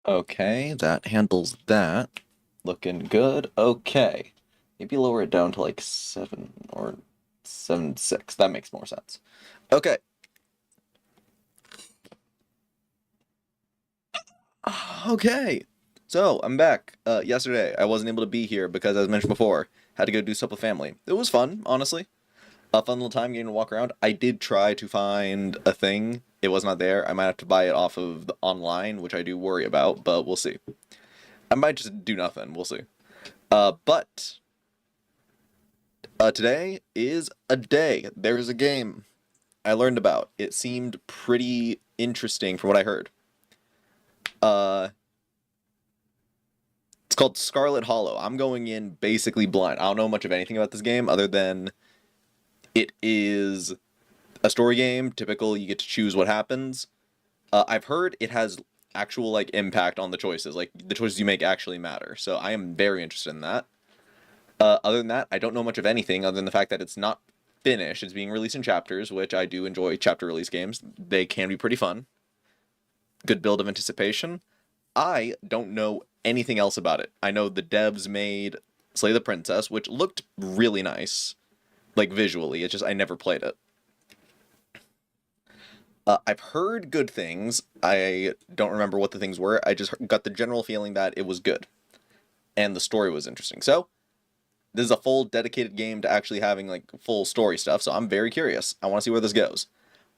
Okay, that handles that. Looking good. Okay. Maybe lower it down to like 7 or 7.6. That makes more sense. Okay. Okay. So, I'm back. Yesterday, I wasn't able to be here because, as mentioned before, had to go do stuff with family. It was fun, honestly. A fun little time getting to walk around. I did try to find a thing. It was not there. I might have to buy it off of the online, which I do worry about, but we'll see. I might just do nothing. We'll see. But today is a day. There's a game I learned about. It seemed pretty interesting from what I heard. Uh, it's called Scarlet Hollow. I'm going in basically blind. I don't know much of anything about this game other than it is a story game. Typical, you get to choose what happens. I've heard it has actual like impact on the choices. Like the choices you make actually matter. So I am very interested in that. Other than that, I don't know much of anything other than the fact that it's not finished. It's being released in chapters, which I do enjoy chapter release games. They can be pretty fun. Good build of anticipation. I don't know anything else about it. I know the devs made Slay the Princess, which looked really nice, like visually. It's just I never played it. I've heard good things. I don't remember what the things were. I just got the general feeling that it was good, and the story was interesting. So this is a full dedicated game to actually having like full story stuff. So I'm very curious. I want to see where this goes.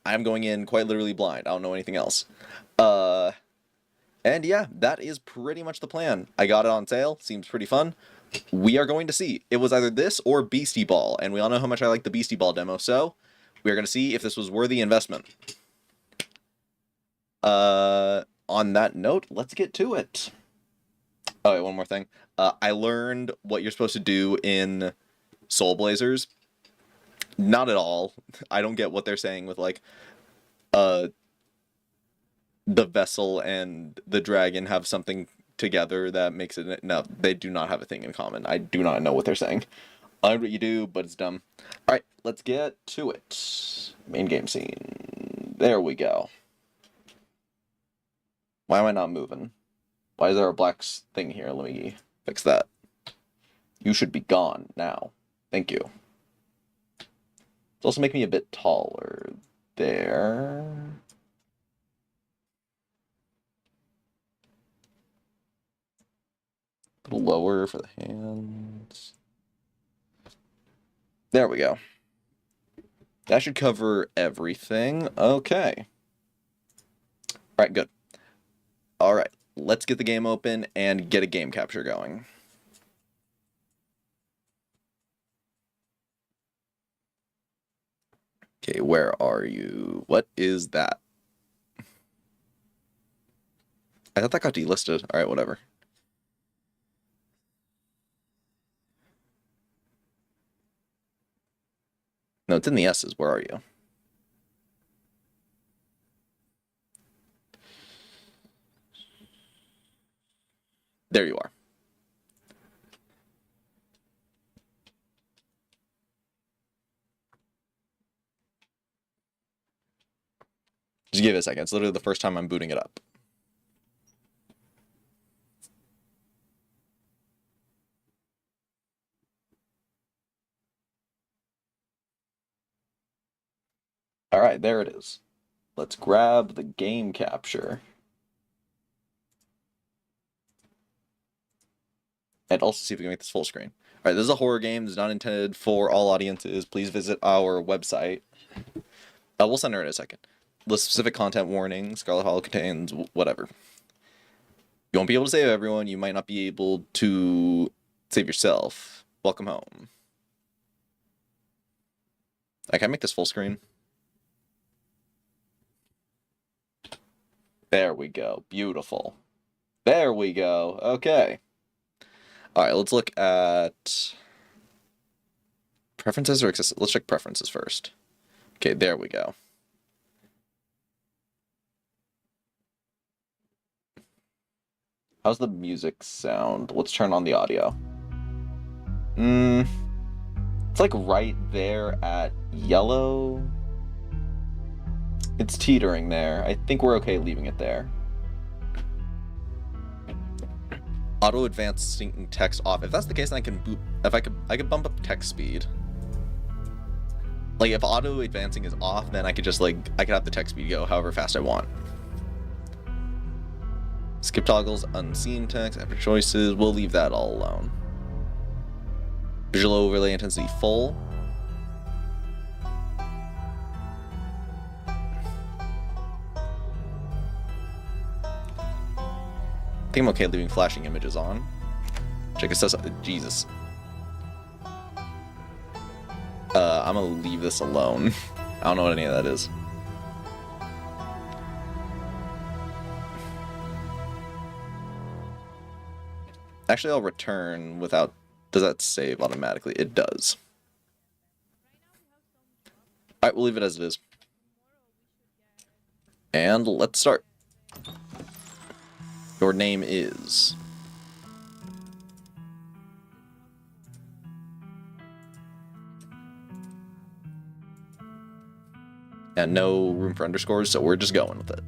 I'm going in quite literally blind. I don't know anything else. Uh, and yeah, that is pretty much the plan. I got it on sale. Seems pretty fun. We are going to see. It was either this or Beastie Ball, and we all know how much I like the Beastie Ball demo. So we are going to see if this was worthy investment. On that note, let's get to it. Oh, wait, one more thing. I learned what you're supposed to do in Soul Blazers. Not at all. I don't get what they're saying with like, uh, the vessel and the dragon have something together that makes it. No, they do not have a thing in common. I do not know what they're saying. I know what you do, but it's dumb. All right, let's get to it. Main game scene. There we go. Why am I not moving? Why is there a black thing here? Let me fix that. You should be gone now. Thank you. It's also making me a bit taller. There. A little lower for the hands. There we go. That should cover everything. Okay. Alright, good. Alright, let's get the game open and get a game capture going. Okay, where are you? What is that? I thought that got delisted. Alright, whatever. No, it's in the S's. Where are you? There you are. Just give it a second. It's literally the first time I'm booting it up. Alright, there it is. Let's grab the game capture. And also see if we can make this full screen. Alright, this is a horror game. This is not intended for all audiences. Please visit our website. We'll send her in a second. The specific content warning. Scarlet Hollow contains whatever. You won't be able to save everyone. You might not be able to save yourself. Welcome home. Can I make this full screen? There we go. Beautiful. There we go. Okay. Alright, let's look at preferences or access. Let's check preferences first. Okay, there we go. How's the music sound? Let's turn on the audio. It's like right there at yellow. It's teetering there. I think we're okay leaving it there. Auto advancing text off. If that's the case, then I can boot. If I could bump up text speed. Like if auto advancing is off, then I could just I could have the text speed go however fast I want. Skip toggles, unseen text, after choices. We'll leave that all alone. Visual overlay intensity full. I think I'm okay leaving flashing images on. Check this out. Jesus. I'm gonna leave this alone. I don't know what any of that is. Actually, I'll return without... Does that save automatically? It does. Alright, we'll leave it as it is. And let's start. Your name is... And no room for underscores, so we're just going with it.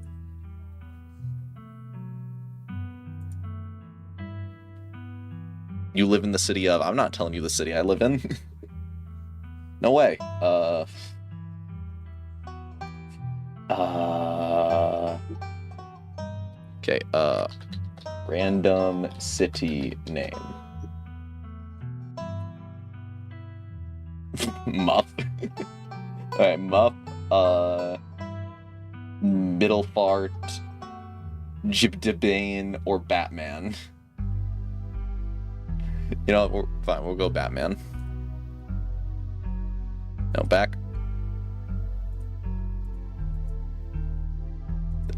You live in the city of... I'm not telling you the city I live in. No way. Okay, random city name. Muff. Alright, Muff, Middle Fart, Jibdebane, or Batman. You know, we're fine, we'll go Batman. No, back.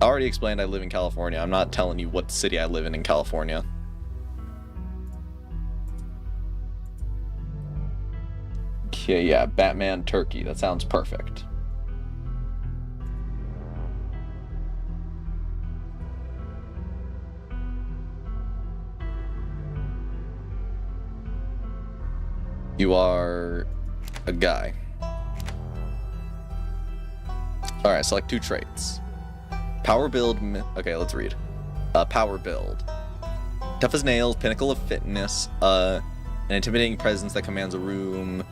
I already explained I live in California. I'm not telling you what city I live in California. Okay, yeah, Batman Turkey. That sounds perfect. You are a guy. Alright, select 2 traits. Power build... Okay, let's read. Power build. Tough as nails, pinnacle of fitness, an intimidating presence that commands a room,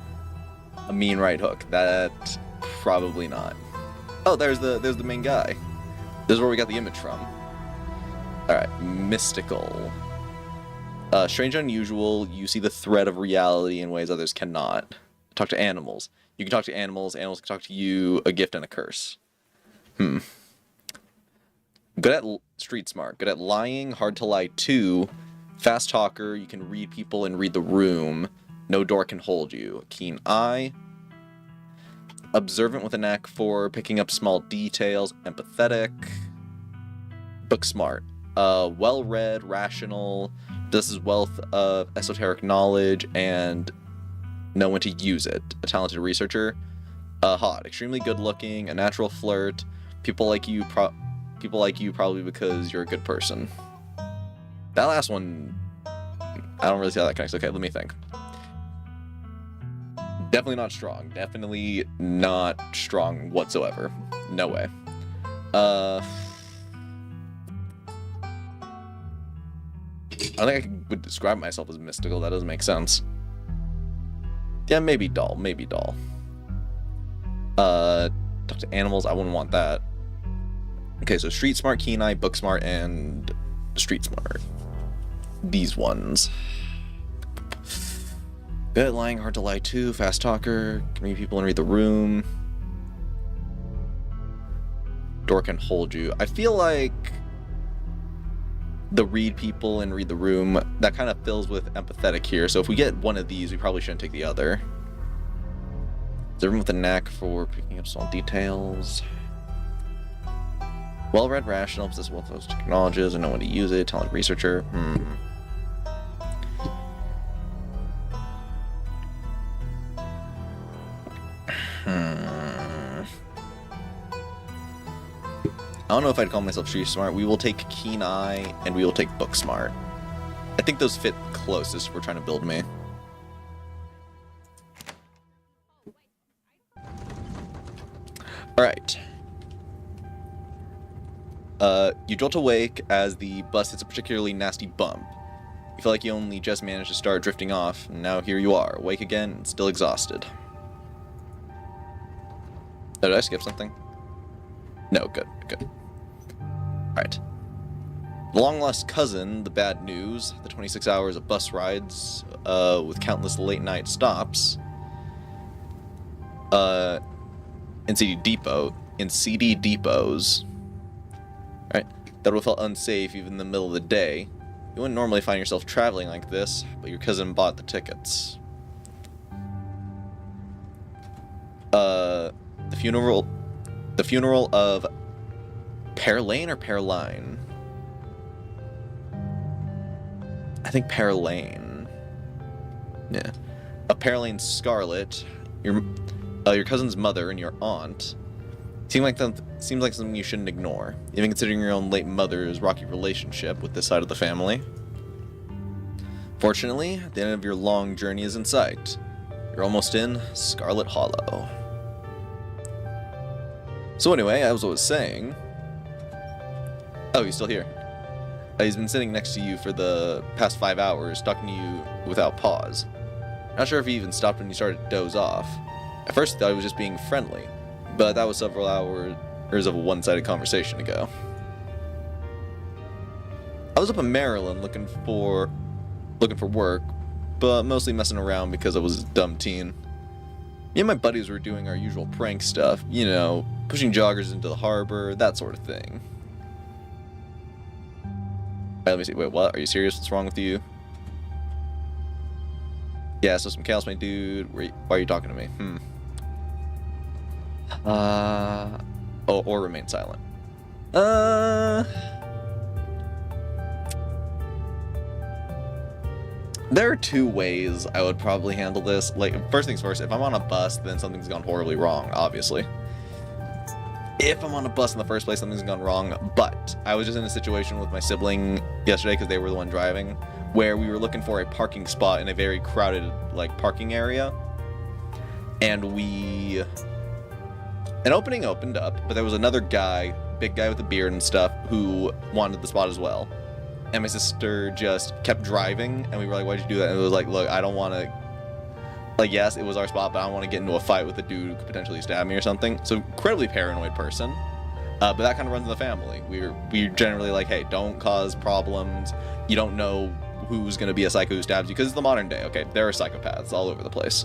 a mean right hook. That... probably not. Oh, there's the main guy. This is where we got the image from. Alright, mystical. Strange and unusual, you see the thread of reality in ways others cannot. Talk to animals. You can talk to animals, animals can talk to you, a gift and a curse. Good at street smart. Good at lying, hard to lie to. Fast talker, you can read people and read the room. No door can hold you. Keen eye. Observant with a knack for picking up small details. Empathetic. Book smart. Well-read, rational. This is wealth of esoteric knowledge and know when to use it. A talented researcher. Hot. Extremely good-looking. A natural flirt. People like you probably because you're a good person. That last one, I don't really see how that connects. Okay, let me think. Definitely not strong. Definitely not strong whatsoever. No way. I don't think I would describe myself as mystical. That doesn't make sense. Yeah, maybe dull. Maybe dull. Talk to animals. I wouldn't want that. Okay, so street smart, keen eye, book smart, and street smart. These ones. Good at lying, hard to lie to, fast talker, can read people and read the room. Door can hold you. I feel like the read people and read the room, that kind of fills with empathetic here. So if we get one of these, we probably shouldn't take the other. Observant with a knack for picking up small details. Well-read, rational, possesses wealth of technologies, and know when to use it. Talented researcher. I don't know if I'd call myself street smart. We will take keen eye, and we will take book smart. I think those fit closest if we're trying to build me. Alright. You jolt awake as the bus hits a particularly nasty bump. You feel like you only just managed to start drifting off, and now here you are, awake again and still exhausted. Oh, did I skip something? No, good. Alright. The long-lost cousin, the bad news, the 26 hours of bus rides, with countless late-night stops, in CD depots, right? That would have felt unsafe even in the middle of the day. You wouldn't normally find yourself traveling like this, but your cousin bought the tickets. The funeral of Pearlane or Pearline? I think Pearlane. Yeah. Of Pearlane Scarlet, your cousin's mother and your aunt. Seems like something you shouldn't ignore, even considering your own late mother's rocky relationship with this side of the family. Fortunately, the end of your long journey is in sight. You're almost in Scarlet Hollow. So anyway, as I was saying... Oh, he's still here. He's been sitting next to you for the past 5 hours, talking to you without pause. Not sure if he even stopped when you started to doze off. At first, I thought he was just being friendly, but that was several hours of a one-sided conversation ago. I was up in Maryland looking for work, but mostly messing around because I was a dumb teen. Me and my buddies were doing our usual prank stuff, you know, pushing joggers into the harbor, that sort of thing. Alright, let me see. Wait, what? Are you serious? What's wrong with you? Yeah, so some chaos, my dude. Why are you talking to me? Or remain silent. There are two ways I would probably handle this. Like, first things first, if I'm on a bus, then something's gone horribly wrong, obviously. If I'm on a bus in the first place, something's gone wrong. But I was just in a situation with my sibling yesterday, because they were the one driving, where we were looking for a parking spot in a very crowded, like, parking area. And an opening opened up, but there was another guy, big guy with a beard and stuff, who wanted the spot as well. And my sister just kept driving, and we were like, why'd you do that? And it was like, look, I don't want to... Like, yes, it was our spot, but I don't want to get into a fight with a dude who could potentially stab me or something. So, incredibly paranoid person. But that kind of runs in the family. We're generally like, hey, don't cause problems. You don't know who's going to be a psycho who stabs you, because it's the modern day, okay? There are psychopaths all over the place.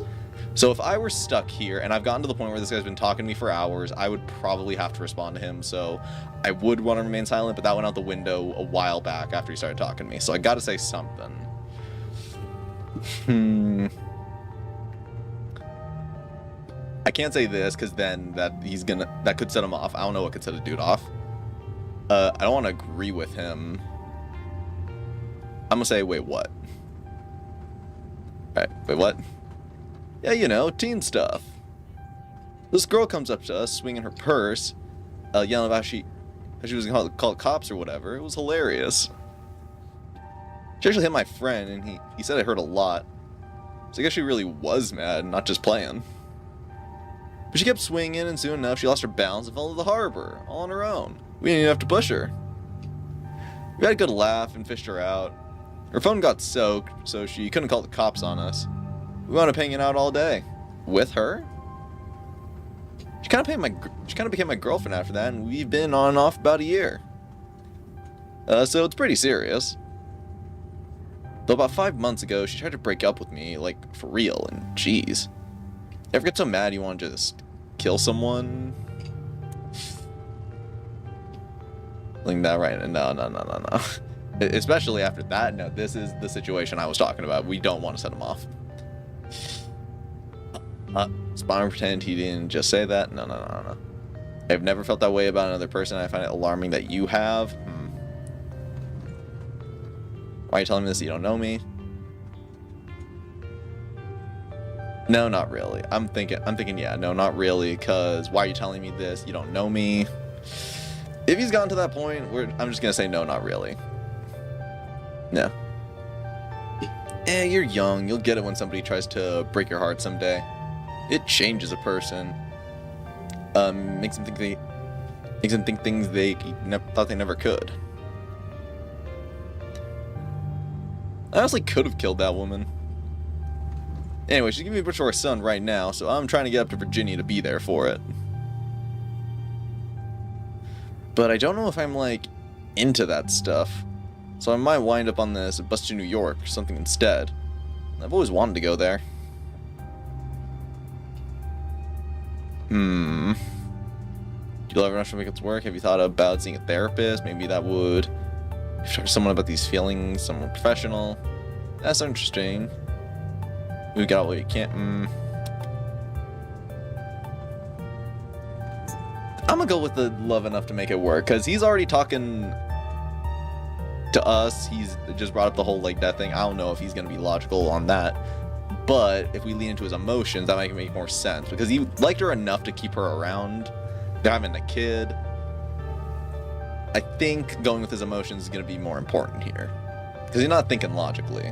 So if I were stuck here, and I've gotten to the point where this guy's been talking to me for hours, I would probably have to respond to him, so I would want to remain silent, but that went out the window a while back after he started talking to me, so I gotta say something. I can't say this, because then that could set him off. I don't know what could set a dude off. I don't want to agree with him. I'm gonna say, wait, what? Alright, wait, what? Yeah, you know, teen stuff. This girl comes up to us, swinging her purse, yelling about how she was gonna call cops or whatever. It was hilarious. She actually hit my friend, and he said it hurt a lot. So I guess she really was mad, not just playing. But she kept swinging, and soon enough, she lost her balance and fell into the harbor, all on her own. We didn't even have to push her. We had a good laugh and fished her out. Her phone got soaked, so she couldn't call the cops on us. We wound up hanging out all day. With her? She kind of became my girlfriend after that, and we've been on and off about a year. So it's pretty serious. Though about 5 months ago, she tried to break up with me, like, for real, and jeez. Ever get so mad you want to just kill someone? Like that, right? No. Especially after that, no, this is the situation I was talking about. We don't want to set him off. Spawn and pretend he didn't just say that? No. I've never felt that way about another person. I find it alarming that you have. Why are you telling me this? You don't know me? No, not really. I'm thinking, yeah, no, not really, because why are you telling me this? You don't know me. If he's gotten to that point, I'm just gonna say no, not really. No. You're young. You'll get it when somebody tries to break your heart someday. It changes a person. Makes them think things they thought they never could. I honestly could have killed that woman. Anyway, she's giving me a picture of her son right now, so I'm trying to get up to Virginia to be there for it. But I don't know if I'm, like, into that stuff. So I might wind up on this bus to New York or something instead. I've always wanted to go there. Do you love enough to make it work? Have you thought about seeing a therapist? Maybe that would... If you talk to someone about these feelings, someone professional. That's interesting. We got what you can't... I'm gonna go with the love enough to make it work, because he's already talking to us. He's just brought up the whole, like, death thing. I don't know if he's gonna be logical on that. But if we lean into his emotions, that might make more sense. Because he liked her enough to keep her around. They're having a kid. I think going with his emotions is going to be more important here. Because he's not thinking logically.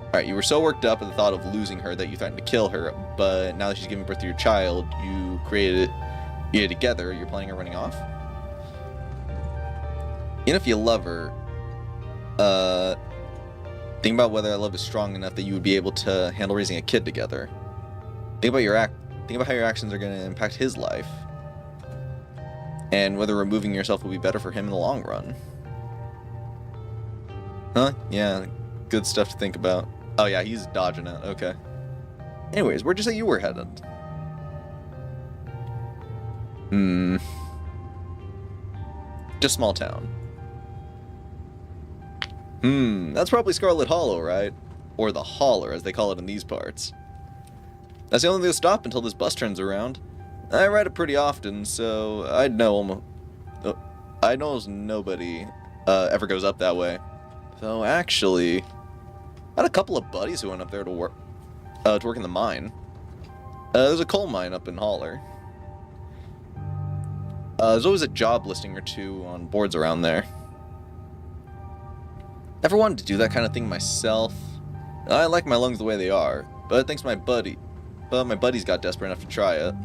Alright, you were so worked up at the thought of losing her that you threatened to kill her. But now that she's giving birth to your child, you created it together. You're planning on running off? Even if you love her, think about whether that love is strong enough that you would be able to handle raising a kid together. Think about how your actions are going to impact his life. And whether removing yourself will be better for him in the long run. Huh? Yeah, good stuff to think about. Oh yeah, he's dodging it. Okay. Anyways, where'd you say you were headed? Just small town. That's probably Scarlet Hollow, right? Or the Holler, as they call it in these parts. That's the only thing to stop until this bus turns around. I ride it pretty often, so I know almost nobody ever goes up that way. So actually, I had a couple of buddies who went up there to work in the mine. There's a coal mine up in Holler. There's always a job listing or two on boards around there. Never wanted to do that kind of thing myself. I like my lungs the way they are, but thanks to my buddies got desperate enough to try it.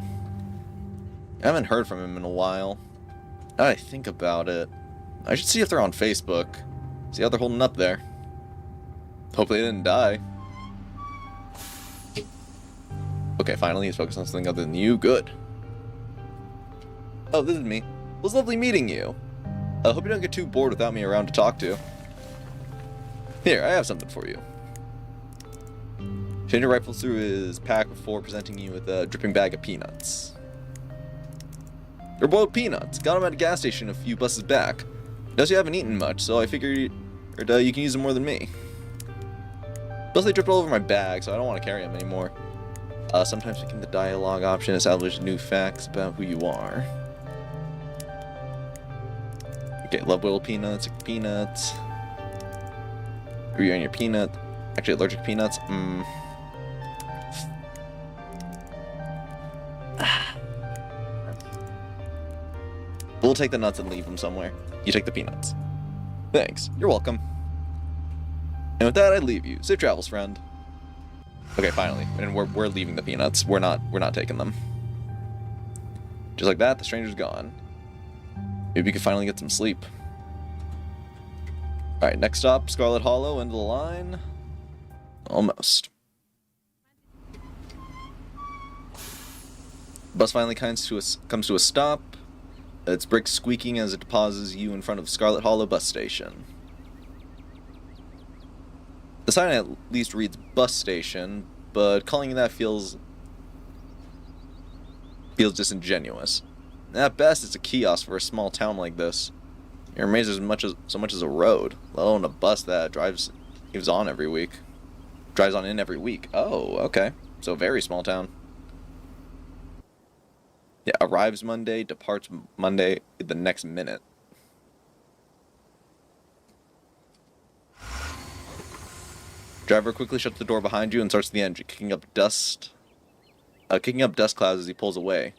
I haven't heard from him in a while. Now that I think about it, I should see if they're on Facebook. See how they're holding up there. Hopefully they didn't die. Okay, finally he's focused on something other than you. Good. Oh, this is me. It was lovely meeting you. I hope you don't get too bored without me around to talk to. Here, I have something for you. Stranger rifles through his pack before presenting you with a dripping bag of peanuts. They're boiled peanuts. Got them at a gas station a few buses back. Notice you haven't eaten much, so I figured you can use them more than me. Plus, they dripped all over my bag, so I don't want to carry them anymore. Sometimes picking the dialogue option establishes new facts about who you are. Okay, love boiled peanuts, peanuts. Are you on your peanut? Actually, allergic to peanuts? We'll take the nuts and leave them somewhere. You take the peanuts. Thanks. You're welcome. And with that, I leave you. Safe travels, friend. Okay, finally. And we're leaving the peanuts. We're not taking them. Just like that, the stranger's gone. Maybe we could finally get some sleep. Alright, next stop, Scarlet Hollow, end of the line. Almost. Bus finally comes to a stop. Its brakes squeaking as it deposits you in front of Scarlet Hollow bus station. The sign at least reads bus station, but calling it that feels disingenuous. At best, it's a kiosk for a small town like this. You're amazed there's so much as a road, let alone a bus that drives on in every week. Oh, okay. So very small town. Yeah, arrives Monday, departs Monday the next minute. Driver quickly shuts the door behind you and starts the engine, kicking up dust clouds as he pulls away.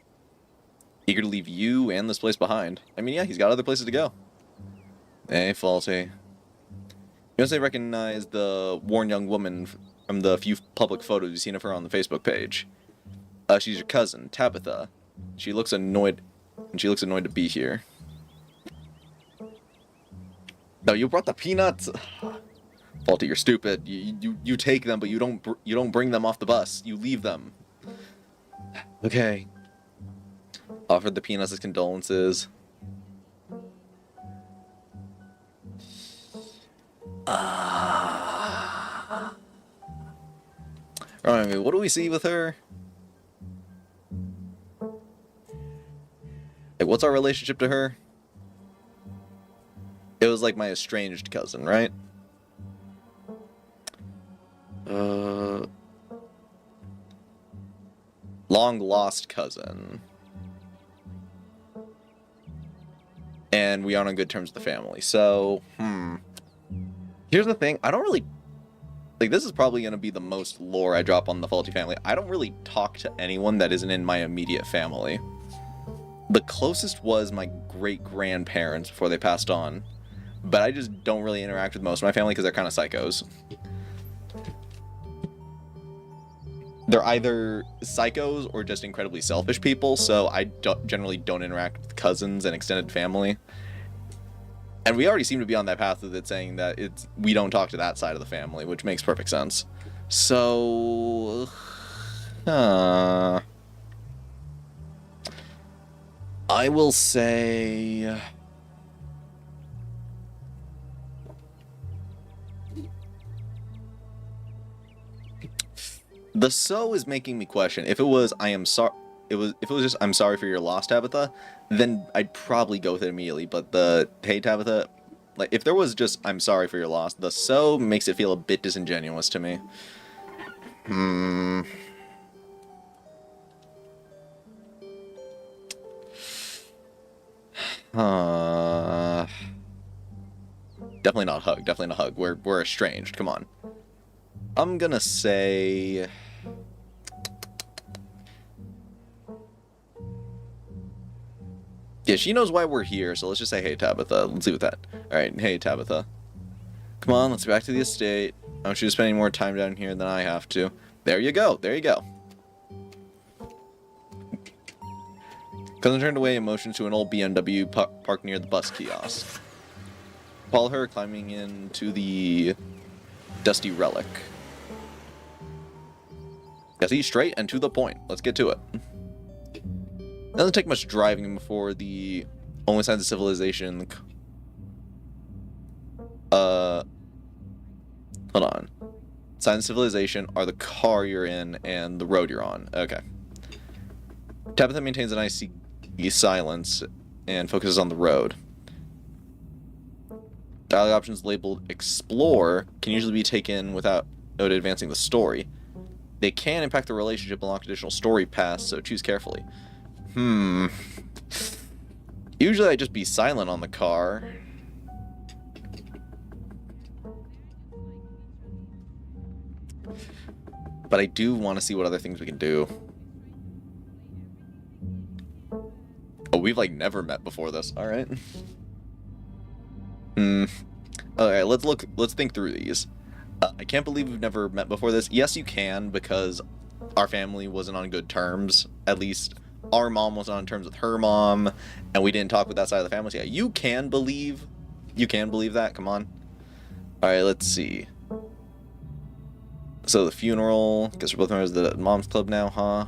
Eager to leave you and this place behind. I mean, yeah, he's got other places to go. Hey, faulty. You notice they recognize the worn young woman from the few public photos you've seen of her on the Facebook page. She's your cousin, Tabitha. She looks annoyed to be here. No, you brought the peanuts. Faulty, you're stupid. You take them, but you don't bring them off the bus. You leave them. Okay. Offered the peanuts as condolences. Alright, what do we see with her? Like, what's our relationship to her? It was like my estranged cousin, right? Long lost cousin. And we aren't on good terms with the family. So, here's the thing. I don't really... Like, this is probably going to be the most lore I drop on the Faulty family. I don't really talk to anyone that isn't in my immediate family. The closest was my great-grandparents before they passed on. But I just don't really interact with most of my family because they're kind of psychos. They're either psychos or just incredibly selfish people, so I generally don't interact with cousins and extended family. And we already seem to be on that path with it, saying that we don't talk to that side of the family, which makes perfect sense. So... I will say... The so is making me question. If it was if it was just I'm sorry for your loss, Tabitha, then I'd probably go with it immediately. But the hey Tabitha, like if there was just I'm sorry for your loss, the so makes it feel a bit disingenuous to me. Definitely not hug. Definitely not hug. We're estranged. Come on. I'm gonna say... Yeah, she knows why we're here, so let's just say, hey, Tabitha. Let's leave with that. Alright, hey, Tabitha. Come on, let's get back to the estate. I don't want you to spend any more time down here than I have to. There you go. There you go. Cousin turned away and motioned to an old BMW parked near the bus kiosk. Follow her, climbing into the dusty relic. Yeah, see, straight and to the point. Let's get to it. Doesn't take much driving before the only signs of civilization. Hold on. Signs of civilization are the car you're in and the road you're on. Okay. Tabitha maintains an icy silence and focuses on the road. Dialogue options labeled Explore can usually be taken without advancing the story. They can impact the relationship and unlock additional story paths, so choose carefully. Usually I just be silent on the car. But I do want to see what other things we can do. Oh, we've like never met before this. All right. Alright, let's think through these. I can't believe we've never met before this. Yes, you can, because our family wasn't on good terms. At least our mom wasn't on terms with her mom, and we didn't talk with that side of the family. So yeah, you can believe that. Come on. Alright, let's see. So the funeral, guess we're both members of the mom's club now, huh?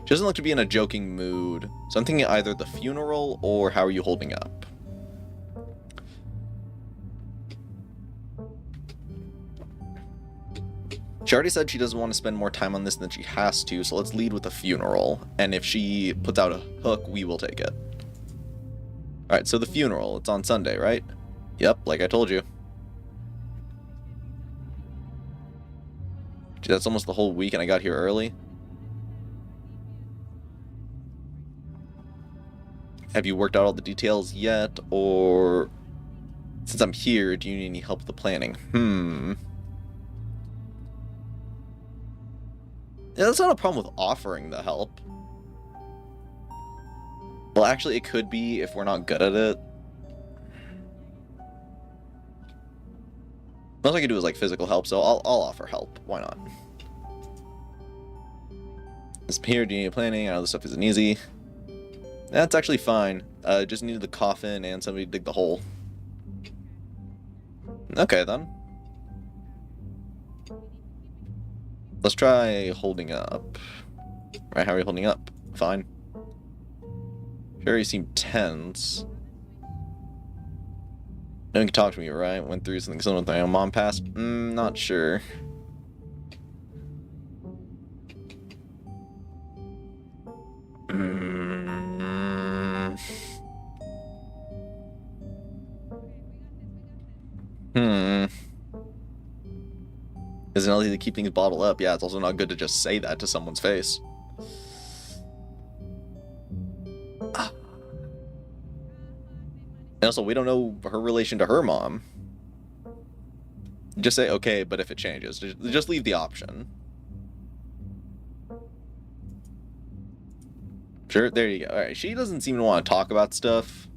She doesn't look to be in a joking mood. So I'm thinking either the funeral or how are you holding up? She already said she doesn't want to spend more time on this than she has to, so let's lead with the funeral. And if she puts out a hook, we will take it. Alright, so the funeral. It's on Sunday, right? Yep, like I told you. Gee, that's almost the whole week and I got here early. Have you worked out all the details yet? Or, since I'm here, do you need any help with the planning? Yeah, that's not a problem with offering the help. Well, actually, it could be if we're not good at it. Most I can do is like physical help, so I'll offer help. Why not? This here, do you need planning? I know this stuff isn't easy. That's actually fine. Just needed the coffin and somebody to dig the hole. Okay, then. Let's try holding up. Right, how are you holding up? Fine. Sure, you seem tense. No one can talk to me, right? Went through something similar with my own mom passed? Not sure. Hmm. Is it healthy to keep things bottled up? Yeah, it's also not good to just say that to someone's face. And also, we don't know her relation to her mom. Just say, okay, but if it changes, just leave the option. Sure, there you go. Alright, she doesn't seem to want to talk about stuff.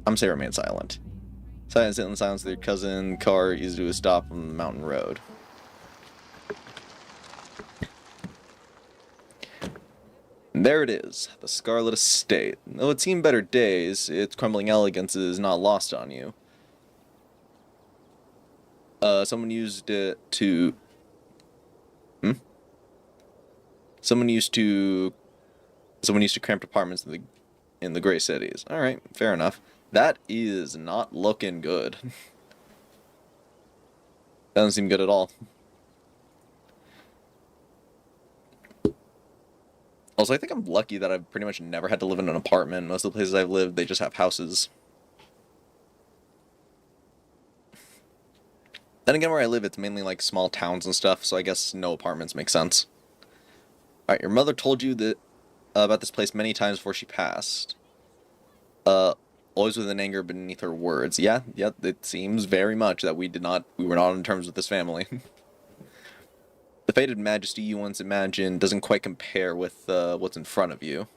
I'm saying remain silent. Silence in silence with your cousin. Car easy to a stop on the mountain road. And there it is, the Scarlet Estate. Though it's seen better days, its crumbling elegance is not lost on you. Someone used it to... Someone used to cramped apartments in the Gray Cities. Alright, fair enough. That is not looking good. Doesn't seem good at all. Also, I think I'm lucky that I've pretty much never had to live in an apartment. Most of the places I've lived, they just have houses. Then again, where I live, it's mainly like small towns and stuff, so I guess no apartments make sense. Alright, your mother told you that about this place many times before she passed. Always with an anger beneath her words. Yeah, it seems very much that we were not on terms with this family. The faded majesty you once imagined doesn't quite compare with what's in front of you.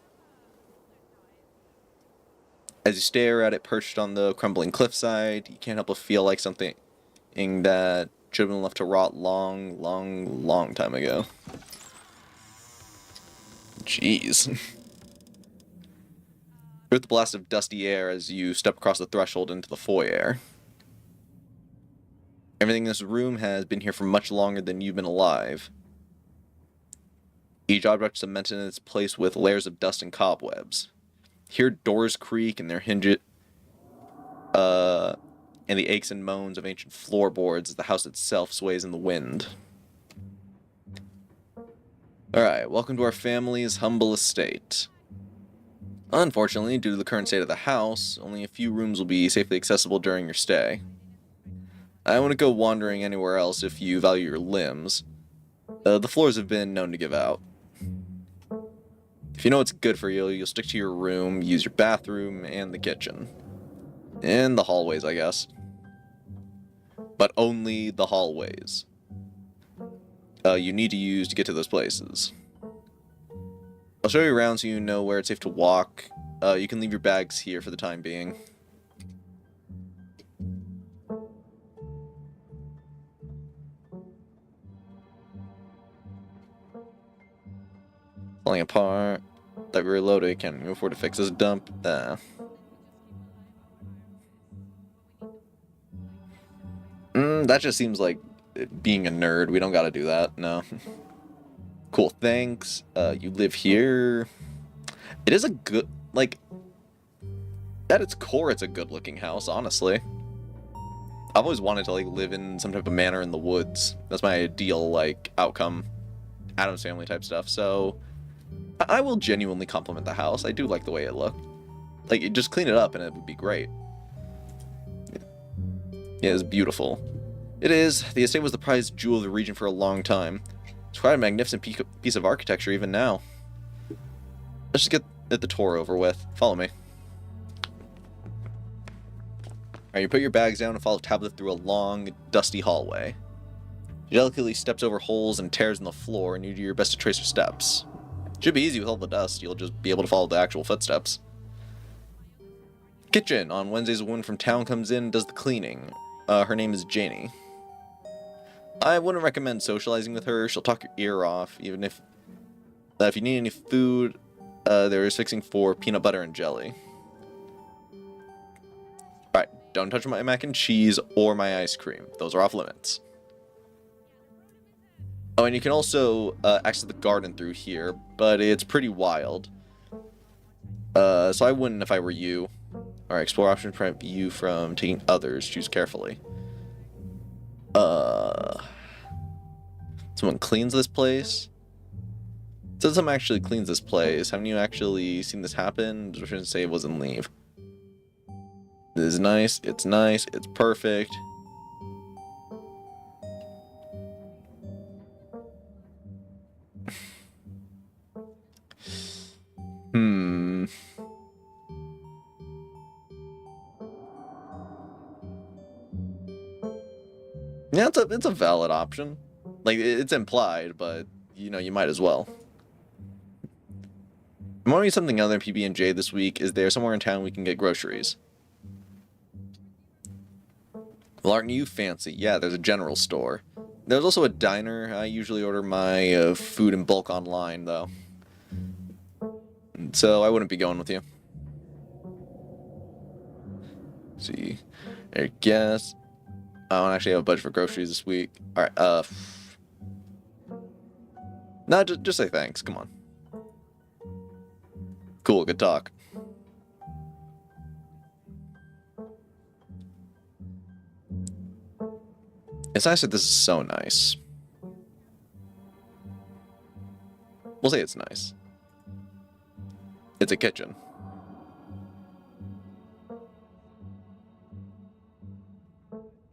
As you stare at it perched on the crumbling cliffside, you can't help but feel like something that should have been left to rot long time ago. Jeez. With the blast of dusty air as you step across the threshold into the foyer. Everything in this room has been here for much longer than you've been alive. Each object cemented in its place with layers of dust and cobwebs. Hear doors creak and their hinges, and the aches and moans of ancient floorboards as the house itself sways in the wind. Alright, welcome to our family's humble estate. Unfortunately, due to the current state of the house, only a few rooms will be safely accessible during your stay. I wouldn't go wandering anywhere else if you value your limbs. The floors have been known to give out. If you know what's good for you, you'll stick to your room, use your bathroom, and the kitchen. And the hallways, I guess. But only the hallways. You need to use to get to those places. I'll show you around so you know where it's safe to walk. You can leave your bags here for the time being. Falling apart. That we reloaded. Can't move forward to fix this dump. That just seems like being a nerd. We don't gotta do that. No. Cool, thanks. You live here. It is a good, like, at its core, it's a good-looking house, honestly. I've always wanted to, like, live in some type of manor in the woods. That's my ideal, like, outcome. Addams Family type stuff, so I will genuinely compliment the house. I do like the way it looked. Like, just clean it up and it would be great. Yeah, it's beautiful. It is. The estate was the prized jewel of the region for a long time. It's quite a magnificent piece of architecture even now. Let's just get the tour over with. Follow me. Alright, you put your bags down and follow Tablet through a long, dusty hallway. She delicately steps over holes and tears in the floor, and you do your best to trace her steps. Should be easy with all the dust. You'll just be able to follow the actual footsteps. Kitchen. On Wednesdays, a woman from town comes in and does the cleaning. Her name is Janie. I wouldn't recommend socializing with her. She'll talk your ear off, even if you need any food, there is fixing for peanut butter and jelly. Alright, don't touch my mac and cheese or my ice cream. Those are off limits. Oh, and you can also access the garden through here, but it's pretty wild. So I wouldn't if I were you. Alright, explore options prevent you from taking others. Choose carefully. Someone cleans this place? It says someone actually cleans this place. Haven't you actually seen this happen? Just shouldn't say it wasn't leave. This is nice. It's nice. It's perfect. Yeah, it's a valid option. Like, it's implied, but, you know, you might as well. I'm wondering something other than PB&J this week. Is there somewhere in town we can get groceries? Well, aren't you fancy? Yeah, there's a general store. There's also a diner. I usually order my food in bulk online, though. So I wouldn't be going with you. Let's see. I guess. I don't actually have a budget for groceries this week. Alright, no, just say thanks. Come on. Cool, good talk. It's nice that this is so nice. We'll say it's nice. It's a kitchen.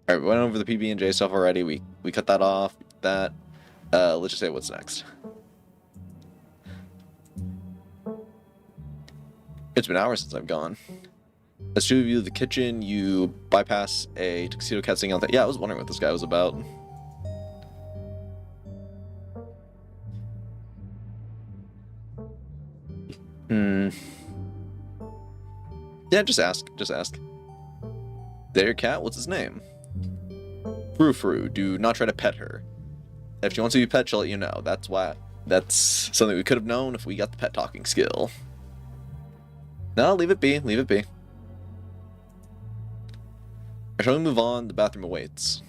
Alright, we went over the PB&J stuff already. We cut that off. Let's just say what's next. It's been hours since I've gone. Let's show you the kitchen. You bypass a tuxedo cat sitting on that. Yeah, I was wondering what this guy was about. Yeah, just ask. Just ask. There, your cat? What's his name? Frou-Frou. Do not try to pet her. If she wants to be pet, she'll let you know. That's something we could have known if we got the pet talking skill. No, leave it be. Leave it be. Shall we move on? The bathroom awaits.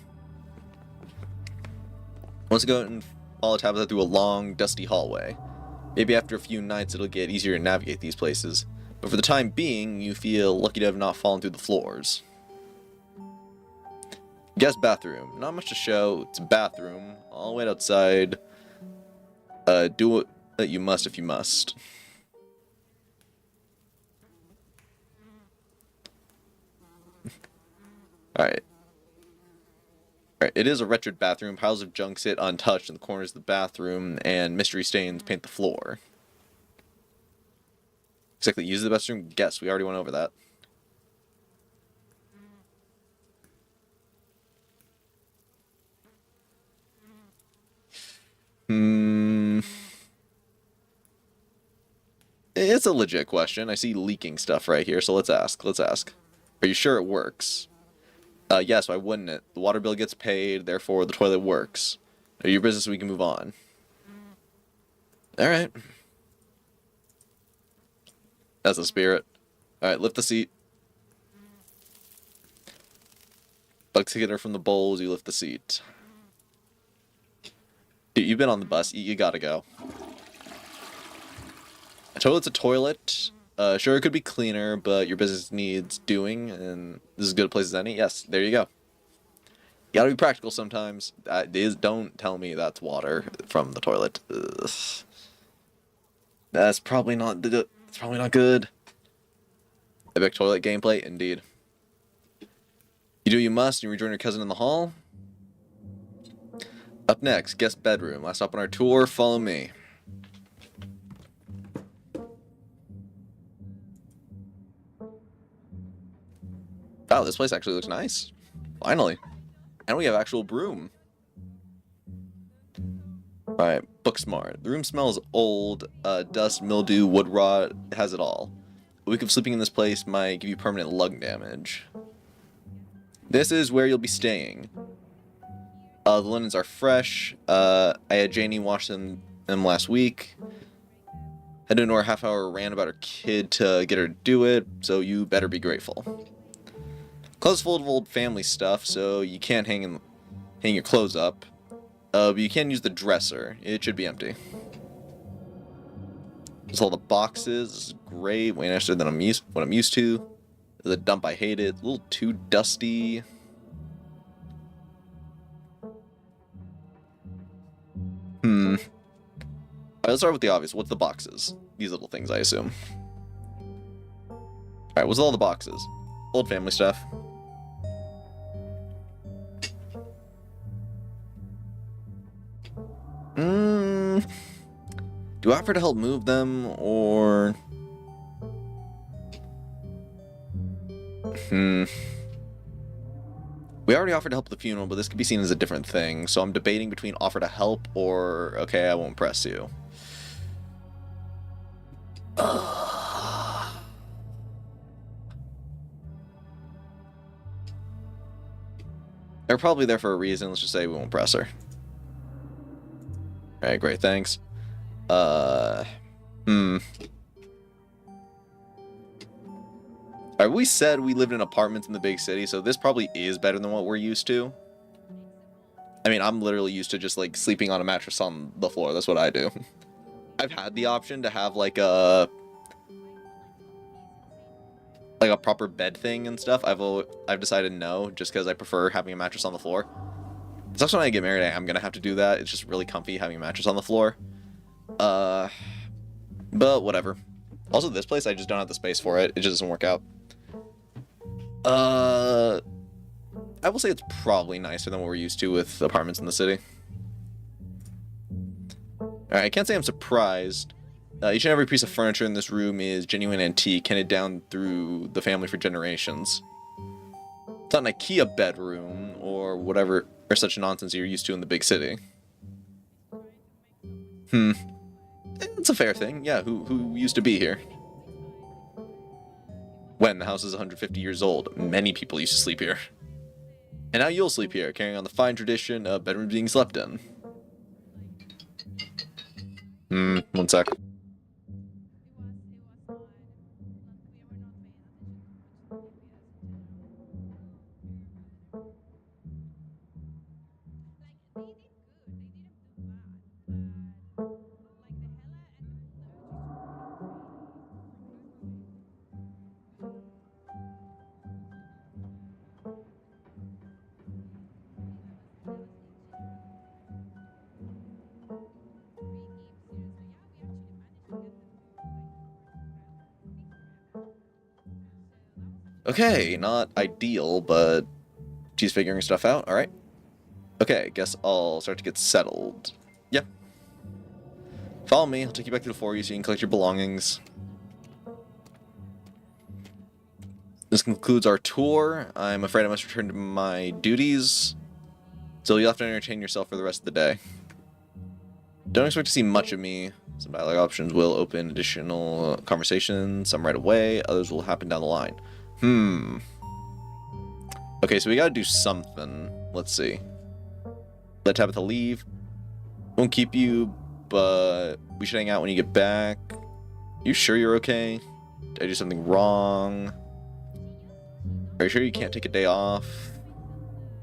Once you go and follow Tabitha through a long, dusty hallway. Maybe after a few nights it'll get easier to navigate these places. But for the time being, you feel lucky to have not fallen through the floors. Guest bathroom. Not much to show. It's a bathroom. All the way outside. Do what you must if you must. Alright. Alright, it is a wretched bathroom. Piles of junk sit untouched in the corners of the bathroom, and mystery stains paint the floor. Exactly, use the bathroom? Guess, we already went over that. It's a legit question. I see leaking stuff right here, so let's ask. Let's ask. Are you sure it works? Yes, why wouldn't it? The water bill gets paid, therefore the toilet works. Your business, we can move on. Alright. That's the spirit. Alright, lift the seat. Bugs get her from the bowls, you lift the seat. Dude, you've been on the bus, you gotta go. A toilet's a toilet. Sure, it could be cleaner, but your business needs doing, and this is as good a place as any. Yes, there you go. You gotta be practical sometimes. Don't tell me that's water from the toilet. Ugh. That's probably not good. It's probably not good. Epic toilet gameplay, indeed. You do what you must, and you rejoin your cousin in the hall. Up next, guest bedroom. Last stop on our tour, follow me. Wow, this place actually looks nice. Finally. And we have actual broom. Alright, book smart. The room smells old, dust, mildew, wood rot, it has it all. A week of sleeping in this place might give you permanent lung damage. This is where you'll be staying. The linens are fresh. I had Janie wash them last week. Had to ignore a half-hour rant about her kid to get her to do it, so you better be grateful. Clothes full of old family stuff, so you can't hang your clothes up. But you can use the dresser. It should be empty. There's all the boxes. This is great. Way nicer than what I'm used to. The dump, I hate it. A little too dusty. Alright, let's start with the obvious. What's the boxes? These little things, I assume. Alright, what's all the boxes? Old family stuff. Do I offer to help move them, or... We already offered to help at the funeral, but this could be seen as a different thing, so I'm debating between offer to help or, okay, I won't press you. They're probably there for a reason. Let's just say we won't press her. Alright, great, thanks. Alright, we said we lived in apartments in the big city, so this probably is better than what we're used to. I mean, I'm literally used to just, like, sleeping on a mattress on the floor. That's what I do. I've had the option to have, like a proper bed thing and stuff. I've decided no, just because I prefer having a mattress on the floor. Especially when I get married, I'm gonna have to do that. It's just really comfy having a mattress on the floor. But whatever. Also, this place, I just don't have the space for it. It just doesn't work out. I will say it's probably nicer than what we're used to with apartments in the city. Alright, I can't say I'm surprised. Each and every piece of furniture in this room is genuine antique, handed down through the family for generations. It's not an IKEA bedroom, or whatever, or such nonsense you're used to in the big city. It's a fair thing, yeah, who used to be here? When the house is 150 years old, many people used to sleep here. And now you'll sleep here, carrying on the fine tradition of bedrooms being slept in. One sec. Okay, not ideal, but she's figuring stuff out, alright. Okay, guess I'll start to get settled. Yep. Follow me, I'll take you back to the floor so you can collect your belongings. This concludes our tour. I'm afraid I must return to my duties, so you'll have to entertain yourself for the rest of the day. Don't expect to see much of me. Some dialogue options will open additional conversations, some right away, others will happen down the line. Okay, so we gotta do something. Let's see. Let Tabitha leave. Won't keep you, but we should hang out when you get back. You sure you're okay? Did I do something wrong? Are you sure you can't take a day off?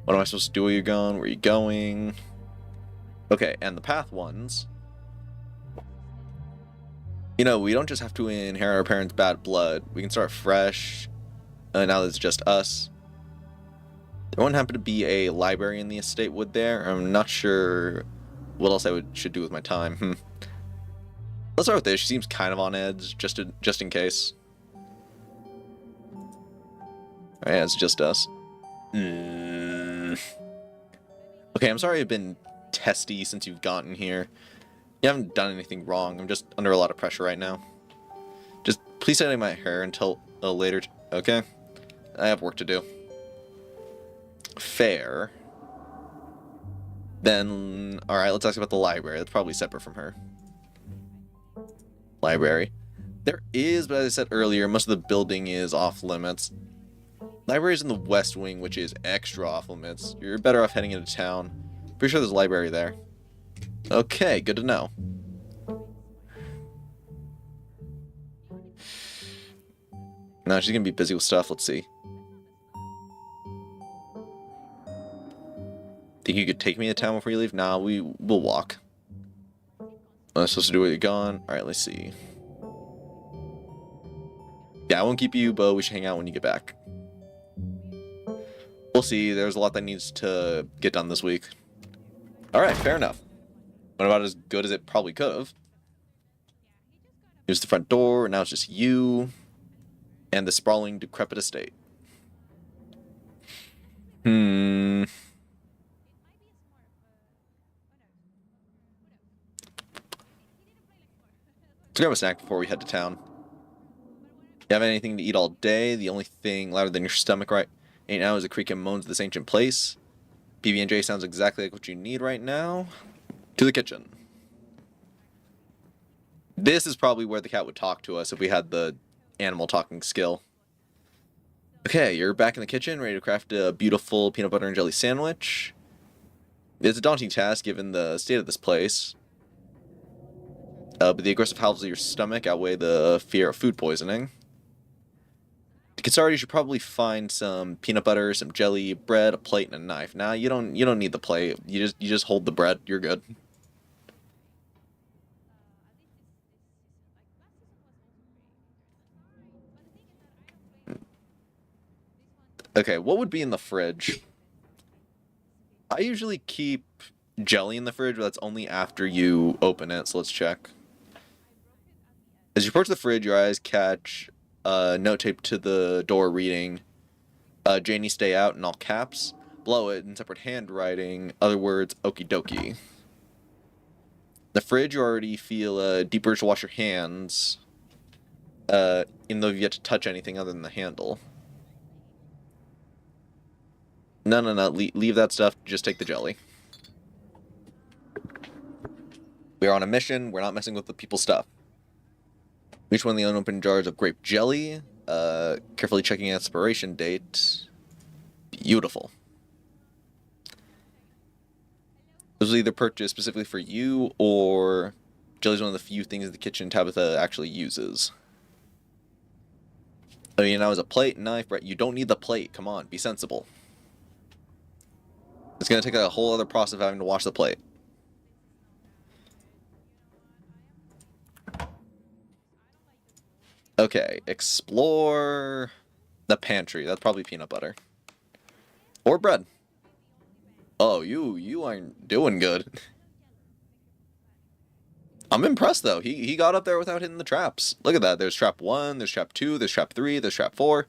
What am I supposed to do while you're gone? Where are you going? Okay, and the path ones. You know, we don't just have to inherit our parents' bad blood. We can start fresh. Now that it's just us. There wouldn't happen to be a library in the estate, would there? I'm not sure what else I should do with my time. Let's start with this. She seems kind of on edge, just in case. Alright, it's just us. Okay, I'm sorry I've been testy since you've gotten here. You haven't done anything wrong. I'm just under a lot of pressure right now. Just please stay my hair until later. Okay? I have work to do. Fair. Then, alright, let's talk about the library. That's probably separate from her. Library. There is, but as I said earlier, most of the building is off limits. Library is in the West Wing, which is extra off limits. You're better off heading into town. Pretty sure there's a library there. Okay, good to know. No, she's gonna be busy with stuff. Let's see. Think you could take me to town before you leave? Nah, we'll walk. What am I supposed to do while you're gone? Alright, let's see. Yeah, I won't keep you, but we should hang out when you get back. We'll see. There's a lot that needs to get done this week. Alright, fair enough. Went about as good as it probably could have. Here's the front door, and now it's just you and the sprawling, decrepit estate. Let's grab a snack before we head to town. You have anything to eat all day? The only thing louder than your stomach right now is the creak and moans of this ancient place. PB&J sounds exactly like what you need right now. To the kitchen. This is probably where the cat would talk to us if we had the animal talking skill. Okay, you're back in the kitchen, ready to craft a beautiful peanut butter and jelly sandwich. It's a daunting task given the state of this place. But the aggressive howls of your stomach outweigh the fear of food poisoning. To get started, you should probably find some peanut butter, some jelly, bread, a plate, and a knife. Nah, you don't need the plate. You just hold the bread. You're good. Okay, what would be in the fridge? I usually keep jelly in the fridge, but that's only after you open it, so let's check. As you approach the fridge, your eyes catch a note taped to the door reading, Janie, stay out, in all caps. Below it, in separate handwriting, other words, okie dokie. The fridge, you already feel a deep urge to wash your hands, even though you've yet to touch anything other than the handle. No. Leave that stuff. Just take the jelly. We are on a mission. We're not messing with the people's stuff. Reach one of the unopened jars of grape jelly. Carefully checking expiration date. Beautiful. This was either purchased specifically for you, or jelly's one of the few things in the kitchen Tabitha actually uses. I mean, now is a plate, knife, right? You don't need the plate. Come on, be sensible. It's going to take a whole other process of having to wash the plate. Okay, explore the pantry. That's probably peanut butter. Or bread. Oh, you aren't doing good. I'm impressed, though. He got up there without hitting the traps. Look at that. There's trap 1, there's trap 2, there's trap 3, there's trap 4.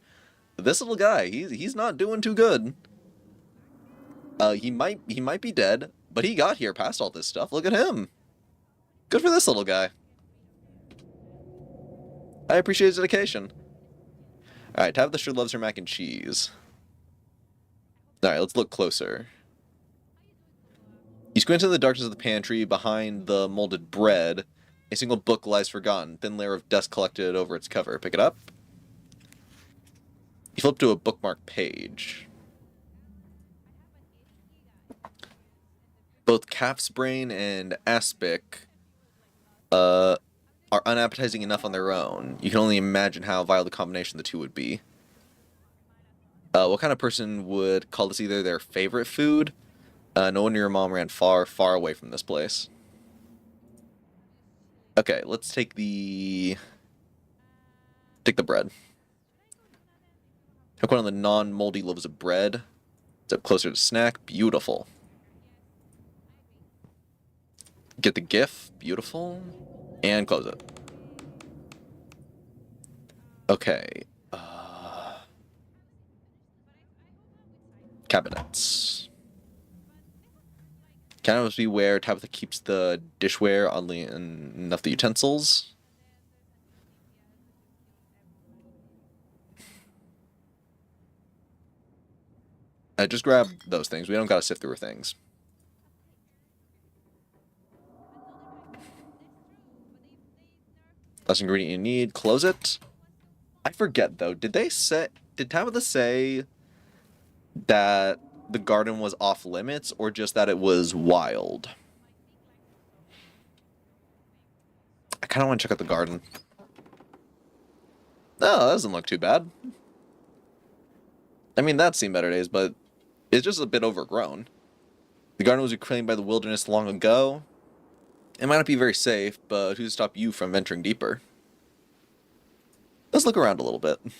This little guy, he's not doing too good. He might be dead, but he got here past all this stuff. Look at him. Good for this little guy. I appreciate his dedication. Alright, Tabitha sure loves her mac and cheese. Alright, let's look closer. You squint into the darkness of the pantry. Behind the molded bread, a single book lies forgotten, thin layer of dust collected over its cover. Pick it up. You flip to a bookmark page. Both calf's brain and aspic are unappetizing enough on their own. You can only imagine how vile the combination of the two would be. What kind of person would call this either their favorite food? No wonder your mom ran far, far away from this place. Okay, let's take the bread. Take one of the non-moldy loaves of bread. It's up closer to snack. Beautiful. Get the GIF. Beautiful. And close it. Okay. Cabinets. Kind of be where Tabitha keeps the dishware, oddly enough the utensils. Just grab those things. We don't gotta sift through her things. Last ingredient you need. Close it. I forget though. Did Tabitha say that the garden was off limits or just that it was wild. I kind of want to check out the garden. No, that doesn't look too bad. I mean, that's seen better days, but it's just a bit overgrown. The garden was reclaimed by the wilderness long ago. It might not be very safe, but who's to stop you from venturing deeper? Let's look around a little bit. You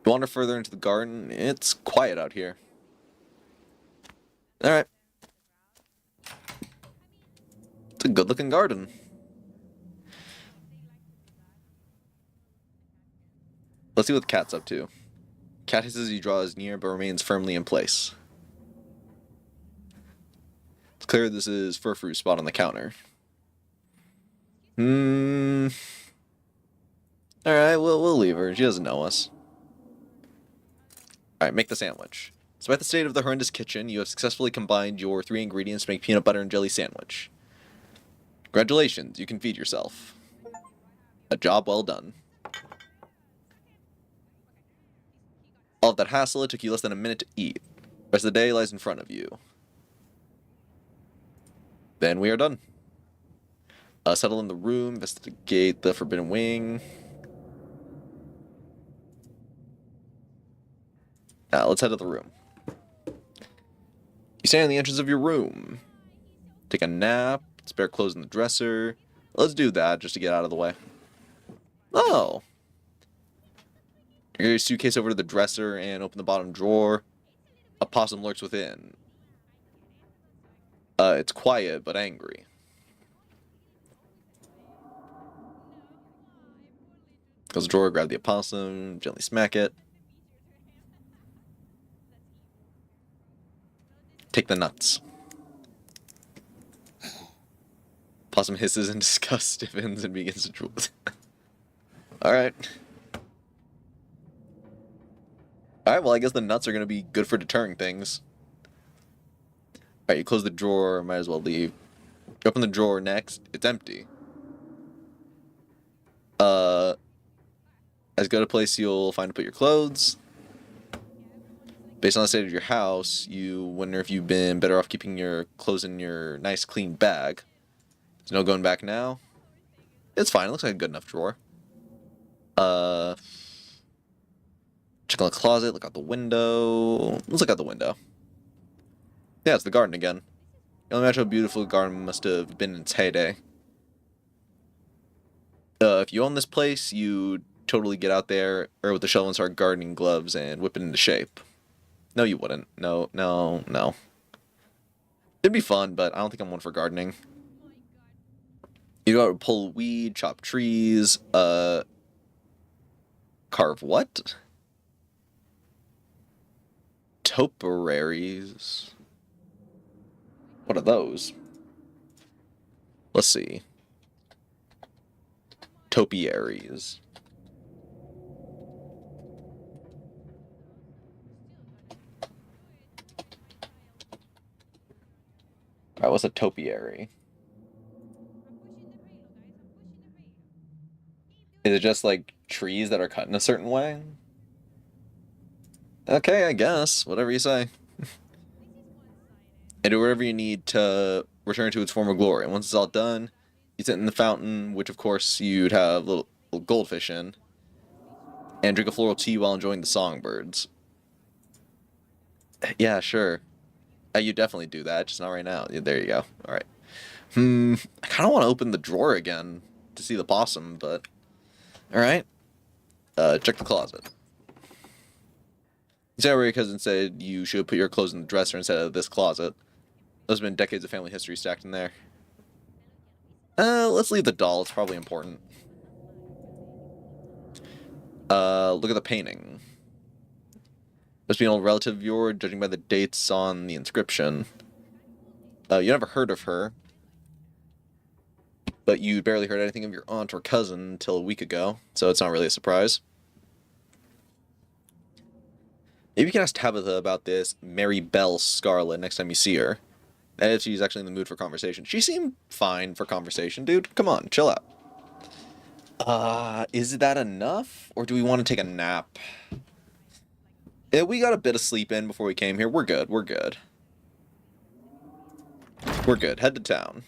wander further into the garden, it's quiet out here. Alright. It's a good looking garden. Let's see what the cat's up to. Cat hisses as he draws near, but remains firmly in place. It's clear this is Furfru's spot on the counter. Alright, we'll leave her. She doesn't know us. Alright, make the sandwich. Despite the state of the horrendous kitchen, you have successfully combined your 3 ingredients to make peanut butter and jelly sandwich. Congratulations, you can feed yourself. A job well done. All of that hassle, it took you less than a minute to eat. The rest of the day lies in front of you. Then we are done. Settle in the room, investigate the forbidden wing. Now, let's head to the room. You stand in the entrance of your room. Take a nap, spare clothes in the dresser. Let's do that just to get out of the way. Oh! You get your suitcase over to the dresser and open the bottom drawer. A possum lurks within. It's quiet but angry. Close the drawer, grab the opossum, gently smack it. Take the nuts. Possum hisses in disgust, stiffens, and begins to drool. Alright. Alright, well, I guess the nuts are going to be good for deterring things. Alright, you close the drawer, might as well leave. You open the drawer next, it's empty. As good a place you'll find to put your clothes. Based on the state of your house, you wonder if you've been better off keeping your clothes in your nice clean bag. There's no going back now. It's fine, it looks like a good enough drawer. Check on the closet, look out the window. Let's look out the window. Yeah, it's the garden again. You can only imagine how beautiful the garden must have been in its heyday. If you own this place, you totally get out there or with the shovel and start gardening gloves and whip it into shape. No, you wouldn't. No. It'd be fun, but I don't think I'm one for gardening. You go out and pull weed, chop trees, carve what? Topiaries. What are those? Let's see. Topiaries. Alright, what's a topiary? Is it just like trees that are cut in a certain way? Okay, I guess. Whatever you say. And do whatever you need to return to its former glory. And once it's all done, you sit in the fountain, which of course you'd have little goldfish in, and drink a floral tea while enjoying the songbirds. Yeah, sure. You definitely do that, just not right now. Yeah, there you go. Alright. I kind of want to open the drawer again to see the possum, but... Alright. Check the closet. You said where your cousin said you should put your clothes in the dresser instead of this closet. There's been decades of family history stacked in there. Let's leave the doll. It's probably important. Look at the painting. Must be an old relative of yours, judging by the dates on the inscription. You never heard of her. But you barely heard anything of your aunt or cousin until a week ago, so it's not really a surprise. Maybe you can ask Tabitha about this Mary Belle Scarlet next time you see her. And if she's actually in the mood for conversation. She seemed fine for conversation, dude. Come on, chill out. Is that enough? Or do we want to take a nap? Yeah, we got a bit of sleep in before we came here. We're good. We're good. We're good. Head to town.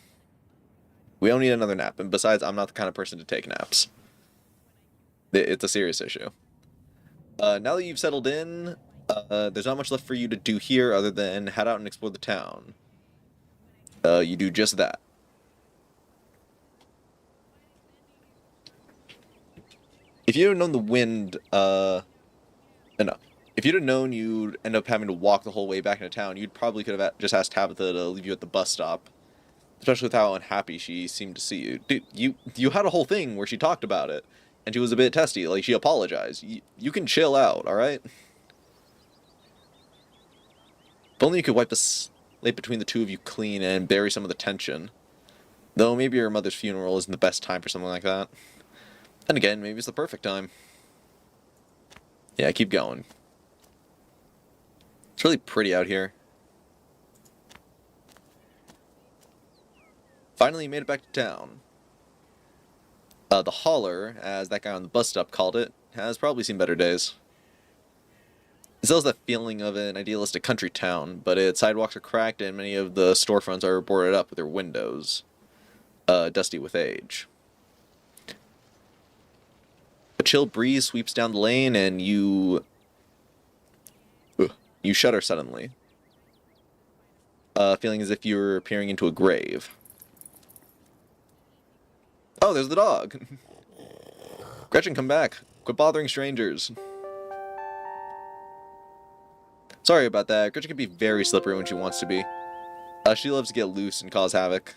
We don't need another nap. And besides, I'm not the kind of person to take naps. It's a serious issue. Now that you've settled in, there's not much left for you to do here other than head out and explore the town. You do just that. If you had known the wind, no. If you'd have known you'd end up having to walk the whole way back into town, you'd probably could have just asked Tabitha to leave you at the bus stop. Especially with how unhappy she seemed to see you. Dude, you had a whole thing where she talked about it, and she was a bit testy. Like, she apologized. You can chill out, alright? If only you could wipe the slate between the two of you clean and bury some of the tension. Though maybe your mother's funeral isn't the best time for something like that. And again, maybe it's the perfect time. Yeah, keep going. It's really pretty out here. Finally made it back to town. The hauler, as that guy on the bus stop called it, has probably seen better days. It still has that feeling of an idealistic country town, but its sidewalks are cracked and many of the storefronts are boarded up with their windows, dusty with age. A chill breeze sweeps down the lane and you shudder suddenly, feeling as if you're peering into a grave. Oh, there's the dog. Gretchen, come back. Quit bothering strangers. Sorry about that. Gretchen can be very slippery when she wants to be. She loves to get loose and cause havoc.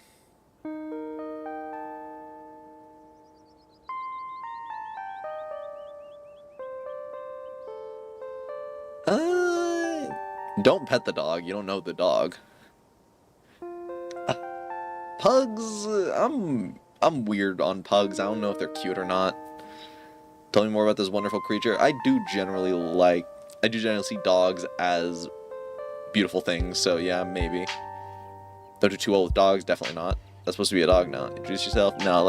Don't pet the dog. You don't know the dog. Pugs, I'm weird on pugs. I don't know if they're cute or not. Tell me more about this wonderful creature. I do generally see dogs as beautiful things, so yeah, maybe. Don't do too well with dogs, definitely not. That's supposed to be a dog now. Introduce yourself? No,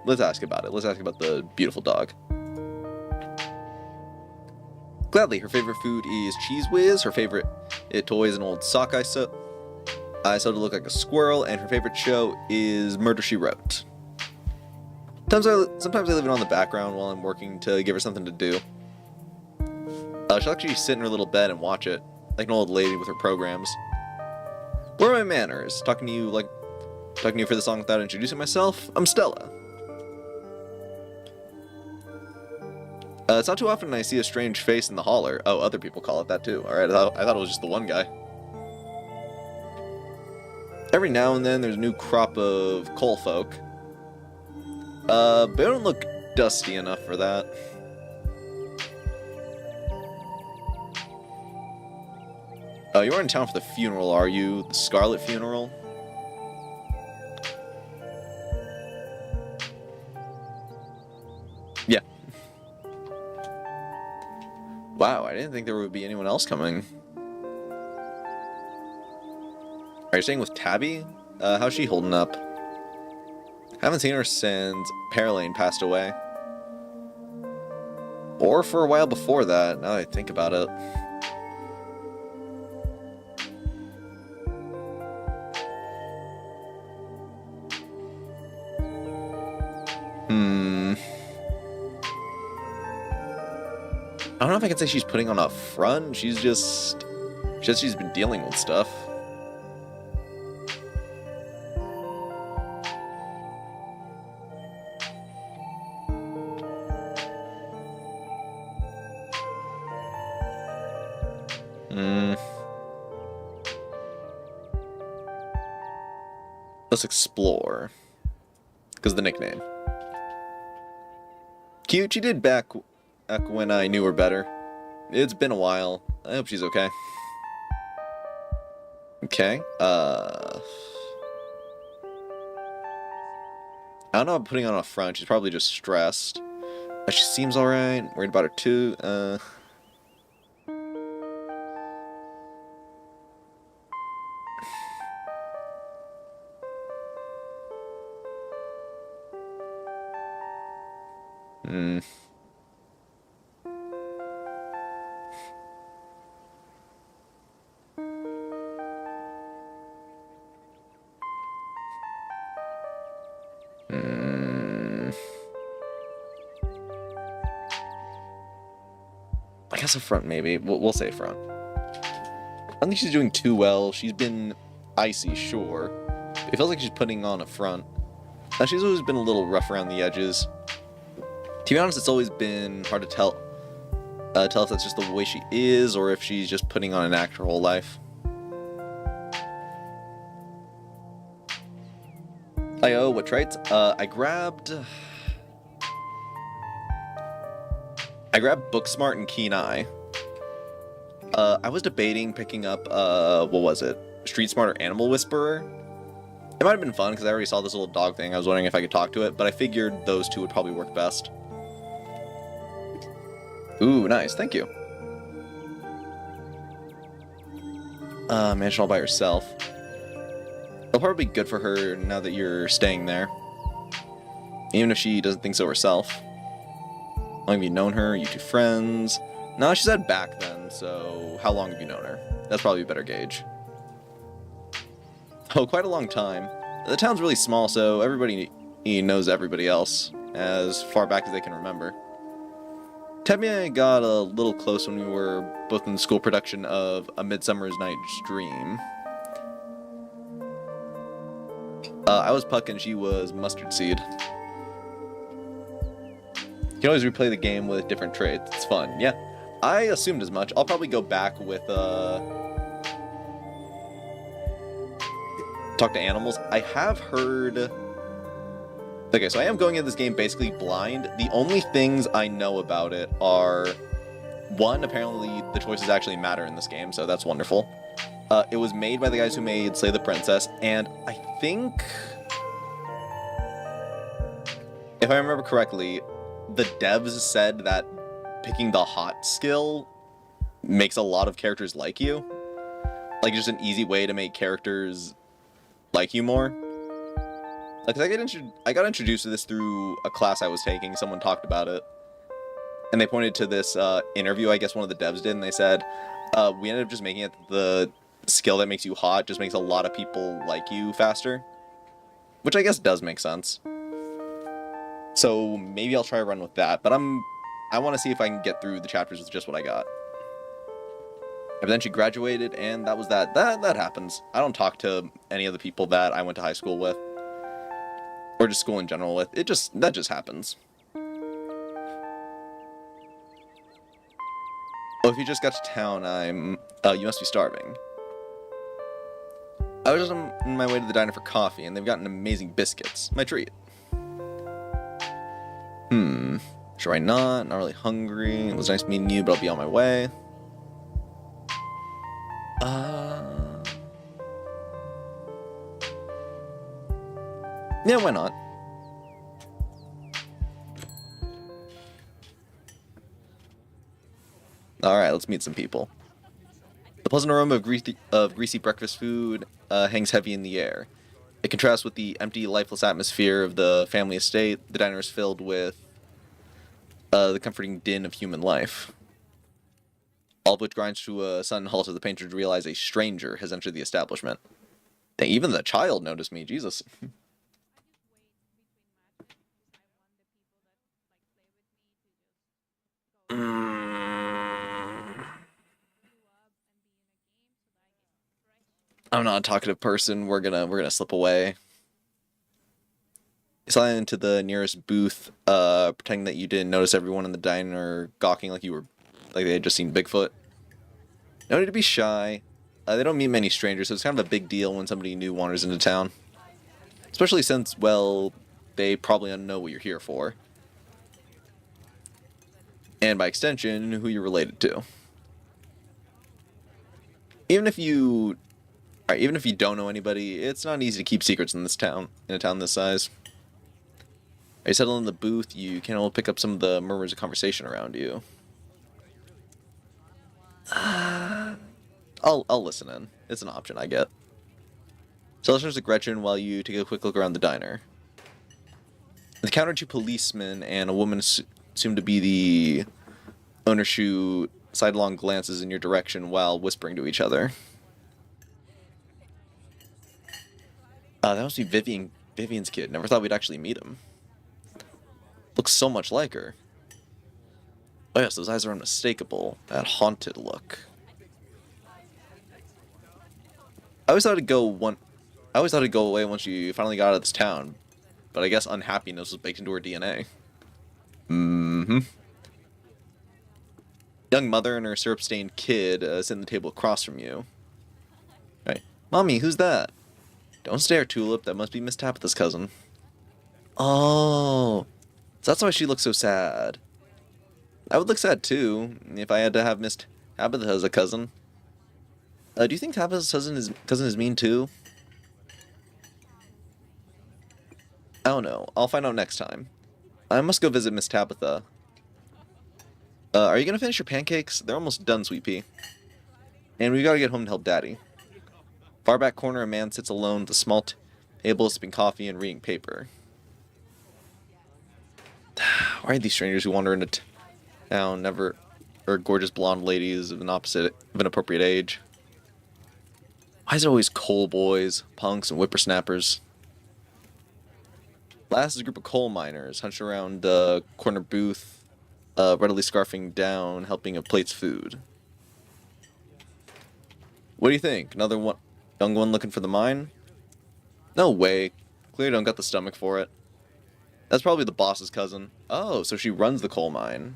let's ask about it. Let's ask about the beautiful dog. Gladly, her favorite food is Cheese Whiz. Her favorite toy is an old sock I sewed to look like a squirrel, and her favorite show is Murder, She Wrote. Sometimes I leave it on the background while I'm working to give her something to do. She'll actually sit in her little bed and watch it, like an old lady with her programs. Where are my manners? Talking to you for this long without introducing myself? I'm Stella. It's not too often I see a strange face in the holler. Oh, other people call it that too. Alright, I thought it was just the one guy. Every now and then there's a new crop of coal folk. But they don't look dusty enough for that. You are in town for the funeral, are you? The Scarlet funeral? Yeah. Wow, I didn't think there would be anyone else coming. Are you staying with Tabby? How's she holding up? Haven't seen her since Pearlane passed away. Or for a while before that, now that I think about it. I don't know if I can say she's putting on a front. She's been dealing with stuff. Let's explore. Because the nickname. Cute, she did back when I knew her better. It's been a while. I hope she's okay. Okay, I don't know about putting on a front. She's probably just stressed. She seems alright. Worried about her too. Hmm. I guess a front, maybe. We'll say front. I don't think she's doing too well. She's been icy, sure. It feels like she's putting on a front. Now, she's always been a little rough around the edges. To be honest, it's always been hard to tell if that's just the way she is, or if she's just putting on an act her whole life. What traits? I grabbed Book Smart and Keen Eye. I was debating picking up, what was it? Street Smart or Animal Whisperer? It might have been fun, because I already saw this little dog thing. I was wondering if I could talk to it, but I figured those two would probably work best. Ooh, nice. Thank you. Mansion all by herself. It'll probably be good for her now that you're staying there. Even if she doesn't think so herself. How long have you known her? You two friends? No, she said back then, so how long have you known her? That's probably a better gauge. Oh, quite a long time. The town's really small, so everybody knows everybody else, as far back as they can remember. Tabby and I got a little close when we were both in the school production of A Midsummer's Night's Dream. I was Puck and she was Mustard Seed. You can always replay the game with different traits. It's fun. Yeah, I assumed as much. I'll probably go back with, talk to animals. I have heard... Okay, so I am going into this game basically blind. The only things I know about it are... One, apparently the choices actually matter in this game, so that's wonderful. It was made by the guys who made Slay the Princess, and I think... If I remember correctly, the devs said that picking the hot skill makes a lot of characters like you. Like, just an easy way to make characters like you more. Like, I got introduced to this through a class I was taking. Someone talked about it. And they pointed to this interview I guess one of the devs did, and they said, we ended up just making it the skill that makes you hot just makes a lot of people like you faster. Which I guess does make sense. So maybe I'll try a run with that, but I want to see if I can get through the chapters with just what I got. But then she graduated, and that was that. That happens. I don't talk to any of the people that I went to high school with. Or just school in general with. That just happens. Oh, if you just got to town, you must be starving. I was just on my way to the diner for coffee, and they've gotten amazing biscuits. My treat. Sure, why not? Not really hungry. It was nice meeting you, but I'll be on my way. Yeah, why not? Alright, let's meet some people. The pleasant aroma of greasy breakfast food hangs heavy in the air. It contrasts with the empty, lifeless atmosphere of the family estate. The diner is filled with the comforting din of human life. All of which grinds to a sudden halt as the patrons realize a stranger has entered the establishment. Dang, even the child noticed me, Jesus. I'm not a talkative person. We're gonna slip away. Slide into the nearest booth, pretending that you didn't notice everyone in the diner gawking like they had just seen Bigfoot. No need to be shy. They don't meet many strangers, so it's kind of a big deal when somebody new wanders into town. Especially since, well, they probably don't know what you're here for. And by extension, who you're related to. Even if you don't know anybody, it's not easy to keep secrets in a town this size. Are you settled in the booth? You can only pick up some of the murmurs of conversation around you. I'll listen in. It's an option I get. So listen to Gretchen while you take a quick look around the diner. The counter, two policemen and a woman assumed to be the owner shoot sidelong glances in your direction while whispering to each other. That must be Vivian's kid. Never thought we'd actually meet him. Looks so much like her. Oh yes, those eyes are unmistakable. That haunted look. I always thought it'd go away once she finally got out of this town, but I guess unhappiness was baked into her DNA. Mm-hmm. Young mother and her syrup-stained kid sit at the table across from you. Right. Mommy, who's that? Don't stare, Tulip. That must be Miss Tabitha's cousin. Oh, so that's why she looks so sad. I would look sad too if I had to have Miss Tabitha as a cousin. Do you think Tabitha's cousin is mean too? I don't know. I'll find out next time. I must go visit Miss Tabitha. Are you gonna finish your pancakes? They're almost done, Sweet Pea. And we gotta get home to help Daddy. Far back corner, a man sits alone with a small table, sipping coffee and reading paper. Why are these strangers who wander into town or gorgeous blonde ladies of an appropriate age? Why is it always coal boys, punks, and whippersnappers? Last is a group of coal miners hunched around the corner booth, readily scarfing down, helping of plates food. What do you think? Another young one looking for the mine? No way. Clearly don't got the stomach for it. That's probably the boss's cousin. Oh, so she runs the coal mine.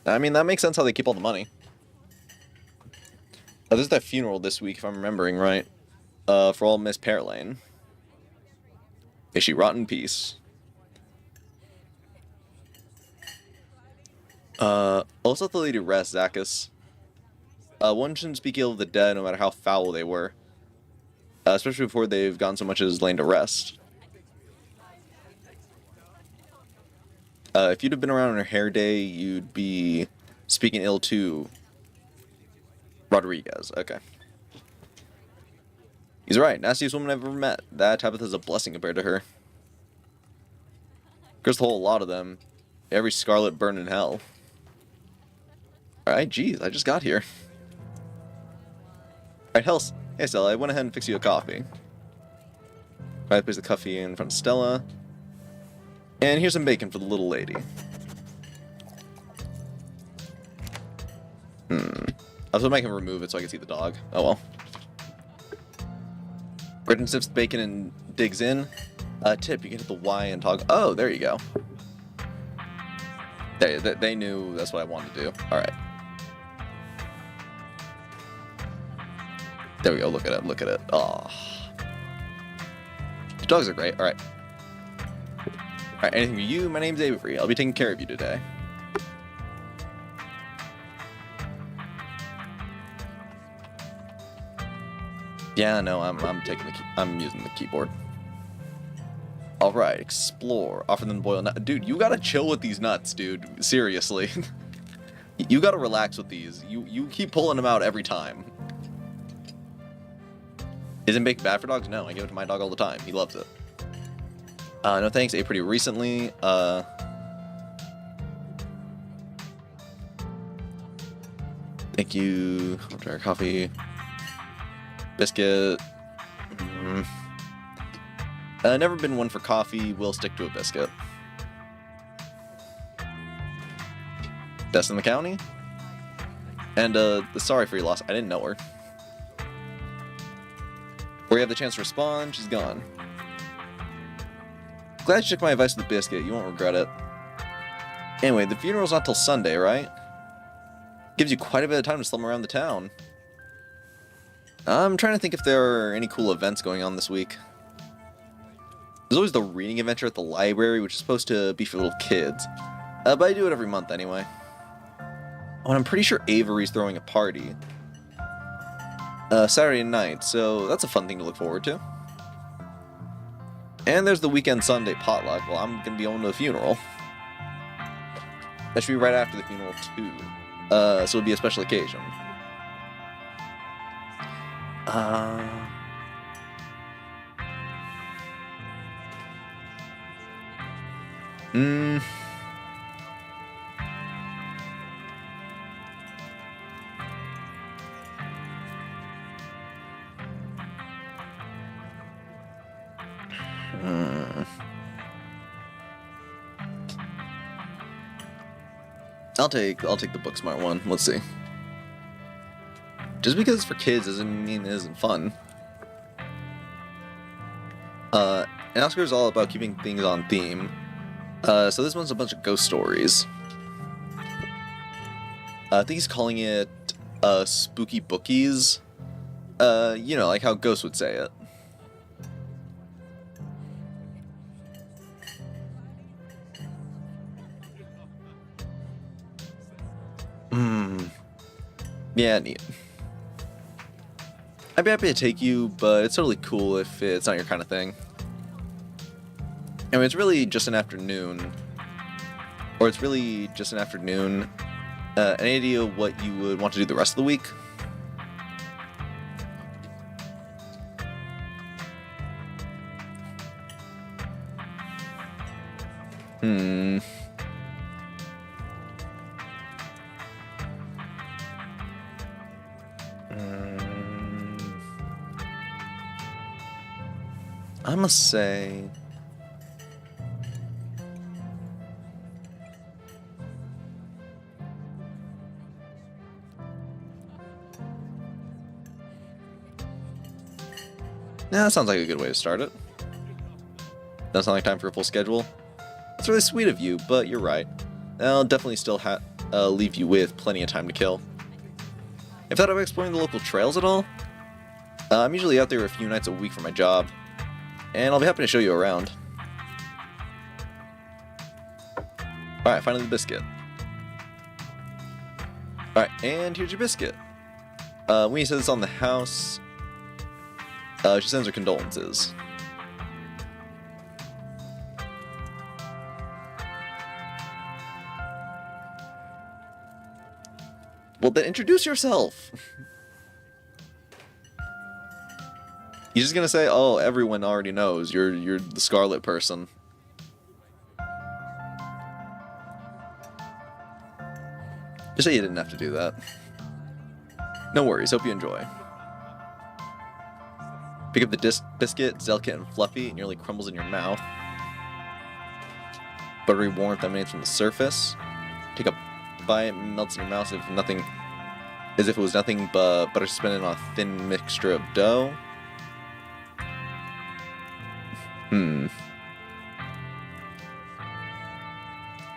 I mean, that makes sense how they keep all the money. Oh, there's that funeral this week, if I'm remembering right. For old Miss Pearlane. May she rot in peace. Also let the lady rest, Zacchus. One shouldn't speak ill of the dead, no matter how foul they were. Especially before they've gone so much as lain to rest. If you'd have been around on her hair day, you'd be speaking ill to Rodriguez. Okay. He's right. Nastiest woman I've ever met. That Tabitha's a blessing compared to her. There's a whole lot of them. Every scarlet burned in hell. Alright, geez, I just got here. Alright, hey Stella, I went ahead and fixed you a coffee. I placed the coffee in front of Stella. And here's some bacon for the little lady. I was hoping I can remove it so I can see the dog. Oh well. Gretchen sips the bacon and digs in. Tip, you can hit the Y and toggle. Oh, there you go. They knew that's what I wanted to do. Alright. There we go, look at it, look at it. Oh. The dogs are great, alright. Alright, anything for you? My name's Avery. I'll be taking care of you today. Yeah, no, I'm using the keyboard. Alright, explore. Offer them boiled nut. Dude, you gotta chill with these nuts, dude. Seriously. You gotta relax with these. You keep pulling them out every time. Isn't bacon bad for dogs? No, I give it to my dog all the time. He loves it. No thanks, ate pretty recently. Thank you. I'll try our coffee. Biscuit. Never been one for coffee. Will stick to a biscuit. Best in the county? And, sorry for your loss. I didn't know her. Before you have the chance to respond, she's gone. Glad you took my advice with the biscuit. You won't regret it. Anyway, the funeral's not till Sunday, right? Gives you quite a bit of time to slum around the town. I'm trying to think if there are any cool events going on this week. There's always the reading adventure at the library, which is supposed to be for little kids. But I do it every month anyway. Oh, and I'm pretty sure Avery's throwing a party. Saturday night, so that's a fun thing to look forward to. And there's the weekend Sunday potluck. Well, I'm gonna be going to the funeral. That should be right after the funeral, too. So it'll be a special occasion. I'll take the Booksmart one. Let's see. Just because it's for kids doesn't mean it isn't fun. And Oscar is all about keeping things on theme. So this one's a bunch of ghost stories. I think he's calling it Spooky Bookies. You know, like how Ghost would say it. Yeah, neat. I'd be happy to take you, but it's totally cool if it's not your kind of thing. I mean, it's really just an afternoon. Or it's really just an afternoon. Any idea what you would want to do the rest of the week? I must say... Yeah, that sounds like a good way to start it. Doesn't sound like time for a full schedule. That's really sweet of you, but you're right. I'll definitely still leave you with plenty of time to kill. Have you thought about exploring the local trails at all? I'm usually out there a few nights a week for my job, and I'll be happy to show you around. Alright, finally the biscuit. Alright, and here's your biscuit. When you said this on the house, she sends her condolences. Well, then introduce yourself! You're just gonna say, oh, everyone already knows, you're the Scarlet person. Just say you didn't have to do that. No worries, hope you enjoy. Pick up the biscuit, it's delicate and fluffy, it nearly crumbles in your mouth. Buttery warmth emanates from the surface. Take a bite, melts in your mouth as if it was nothing but butter suspended on a thin mixture of dough.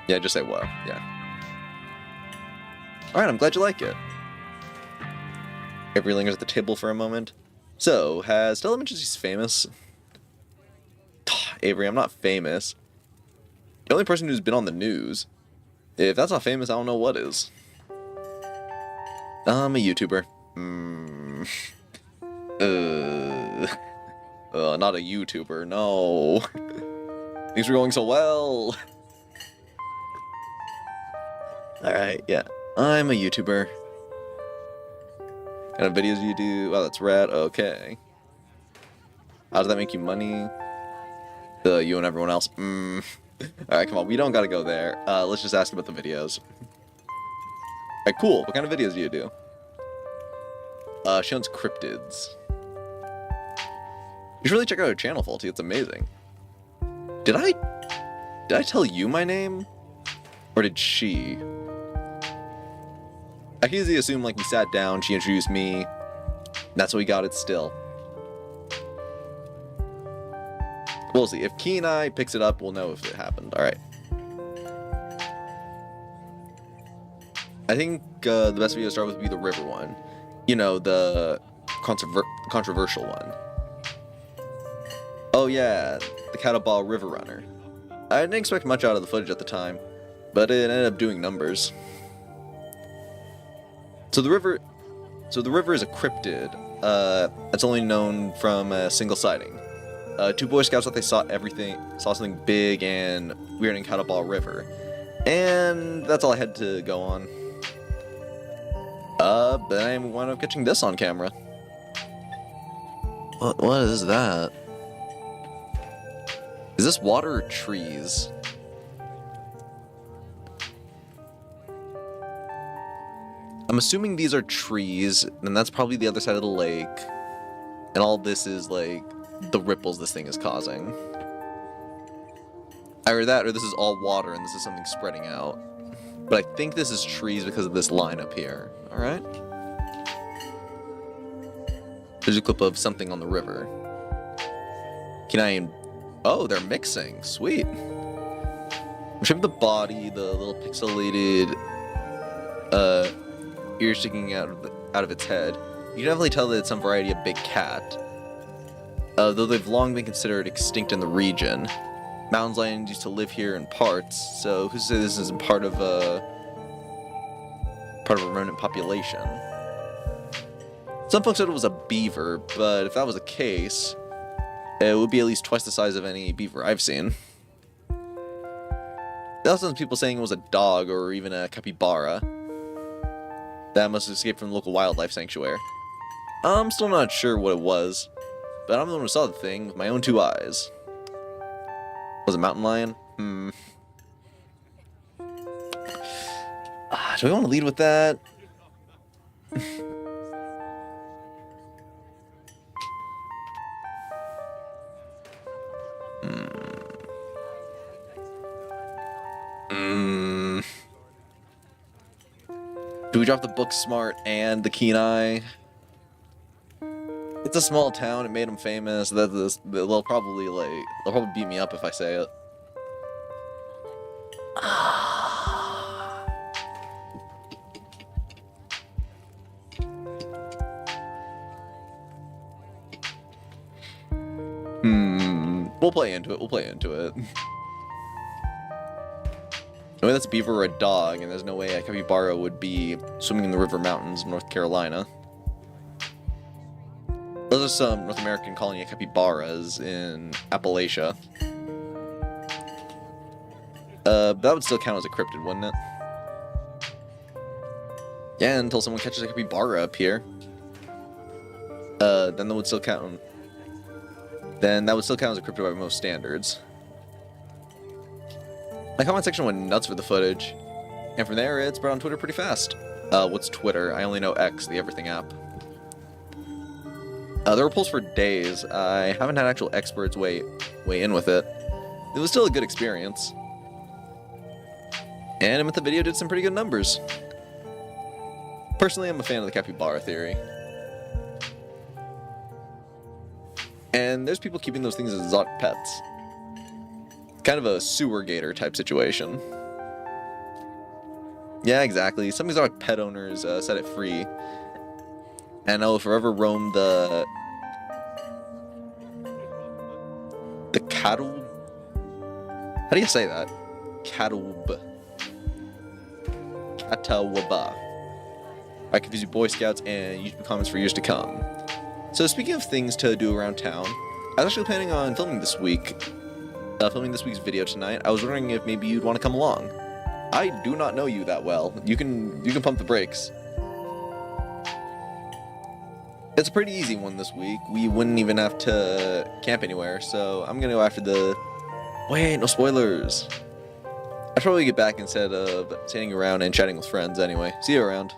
Yeah, just say whoa, yeah. Alright, I'm glad you like it. Avery lingers at the table for a moment. So, has Stella mentioned she's famous? Avery, I'm not famous. The only person who's been on the news. If that's not famous, I don't know what is. I'm a YouTuber. Not a YouTuber, no. Things were going so well. Alright, yeah. I'm a YouTuber. Kind of videos do you do? Wow, that's rad. Okay. How does that make you money? You and everyone else. Alright, come on. We don't gotta go there. Let's just ask about the videos. Alright, cool. What kind of videos do you do? She owns cryptids. You should really check out her channel, Faulty. It's amazing. Did I tell you my name? Or did she? I can easily assume, like, we sat down, she introduced me. That's how we got it still. We'll see. If Key and I picks it up, we'll know if it happened. Alright. I think the best video to start with would be the river one. You know, the controversial one. Oh yeah, the Cattle River Runner. I didn't expect much out of the footage at the time, but it ended up doing numbers. So the river is a cryptid. It's only known from a single sighting. Two Boy Scouts thought they saw something big and weird in Cattle River, and that's all I had to go on. But I wound up catching this on camera. What is that? Is this water or trees? I'm assuming these are trees, and that's probably the other side of the lake. And all this is, like, the ripples this thing is causing. Either that, or this is all water, and this is something spreading out. But I think this is trees because of this line up here. Alright? There's a clip of something on the river. Can I... Oh, they're mixing. Sweet. Shape of the body, the little pixelated ears sticking out of its head. You can definitely tell that it's some variety of big cat. Though they've long been considered extinct in the region. Mountain lions used to live here in parts, so who's to say this isn't part of a remnant population? Some folks said it was a beaver, but if that was the case, it would be at least twice the size of any beaver I've seen. There also some people saying it was a dog or even a capybara. That must have escaped from the local wildlife sanctuary. I'm still not sure what it was, but I'm the one who saw the thing with my own 2 eyes. Was it a mountain lion? Do we want to lead with that? Do we drop the book smart and the keen eye? It's a small town. It made them famous. They'll probably beat me up if I say it. We'll play into it. We'll play into it. No way that's a beaver or a dog, and there's no way a capybara would be swimming in the river mountains in North Carolina. Those are some North American colony of capybaras in Appalachia. That would still count as a cryptid, wouldn't it? Yeah, until someone catches a capybara up here. Then that would still count. Then that would still count as a cryptid by most standards. My comment section went nuts for the footage, and from there it spread on Twitter pretty fast. What's Twitter? I only know X, the everything app. There were polls for days. I haven't had actual experts weigh in with it. It was still a good experience. And I admit the video did some pretty good numbers. Personally, I'm a fan of the capybara theory. And there's people keeping those things as exotic pets. Kind of a sewer gator type situation. Yeah, exactly. Some exotic pet owners set it free. And I will forever roam the cattle. How do you say that? Catawba. I confuse you Boy Scouts and YouTube comments for years to come. So speaking of things to do around town, I was actually planning on filming this week. Filming this week's video tonight. I was wondering if maybe you'd want to come along. I do not know you that well. You can pump the brakes. It's a pretty easy one this week. We wouldn't even have to camp anywhere, so I'm gonna go after the... Wait, no spoilers. I should probably get back instead of standing around and chatting with friends anyway. See you around.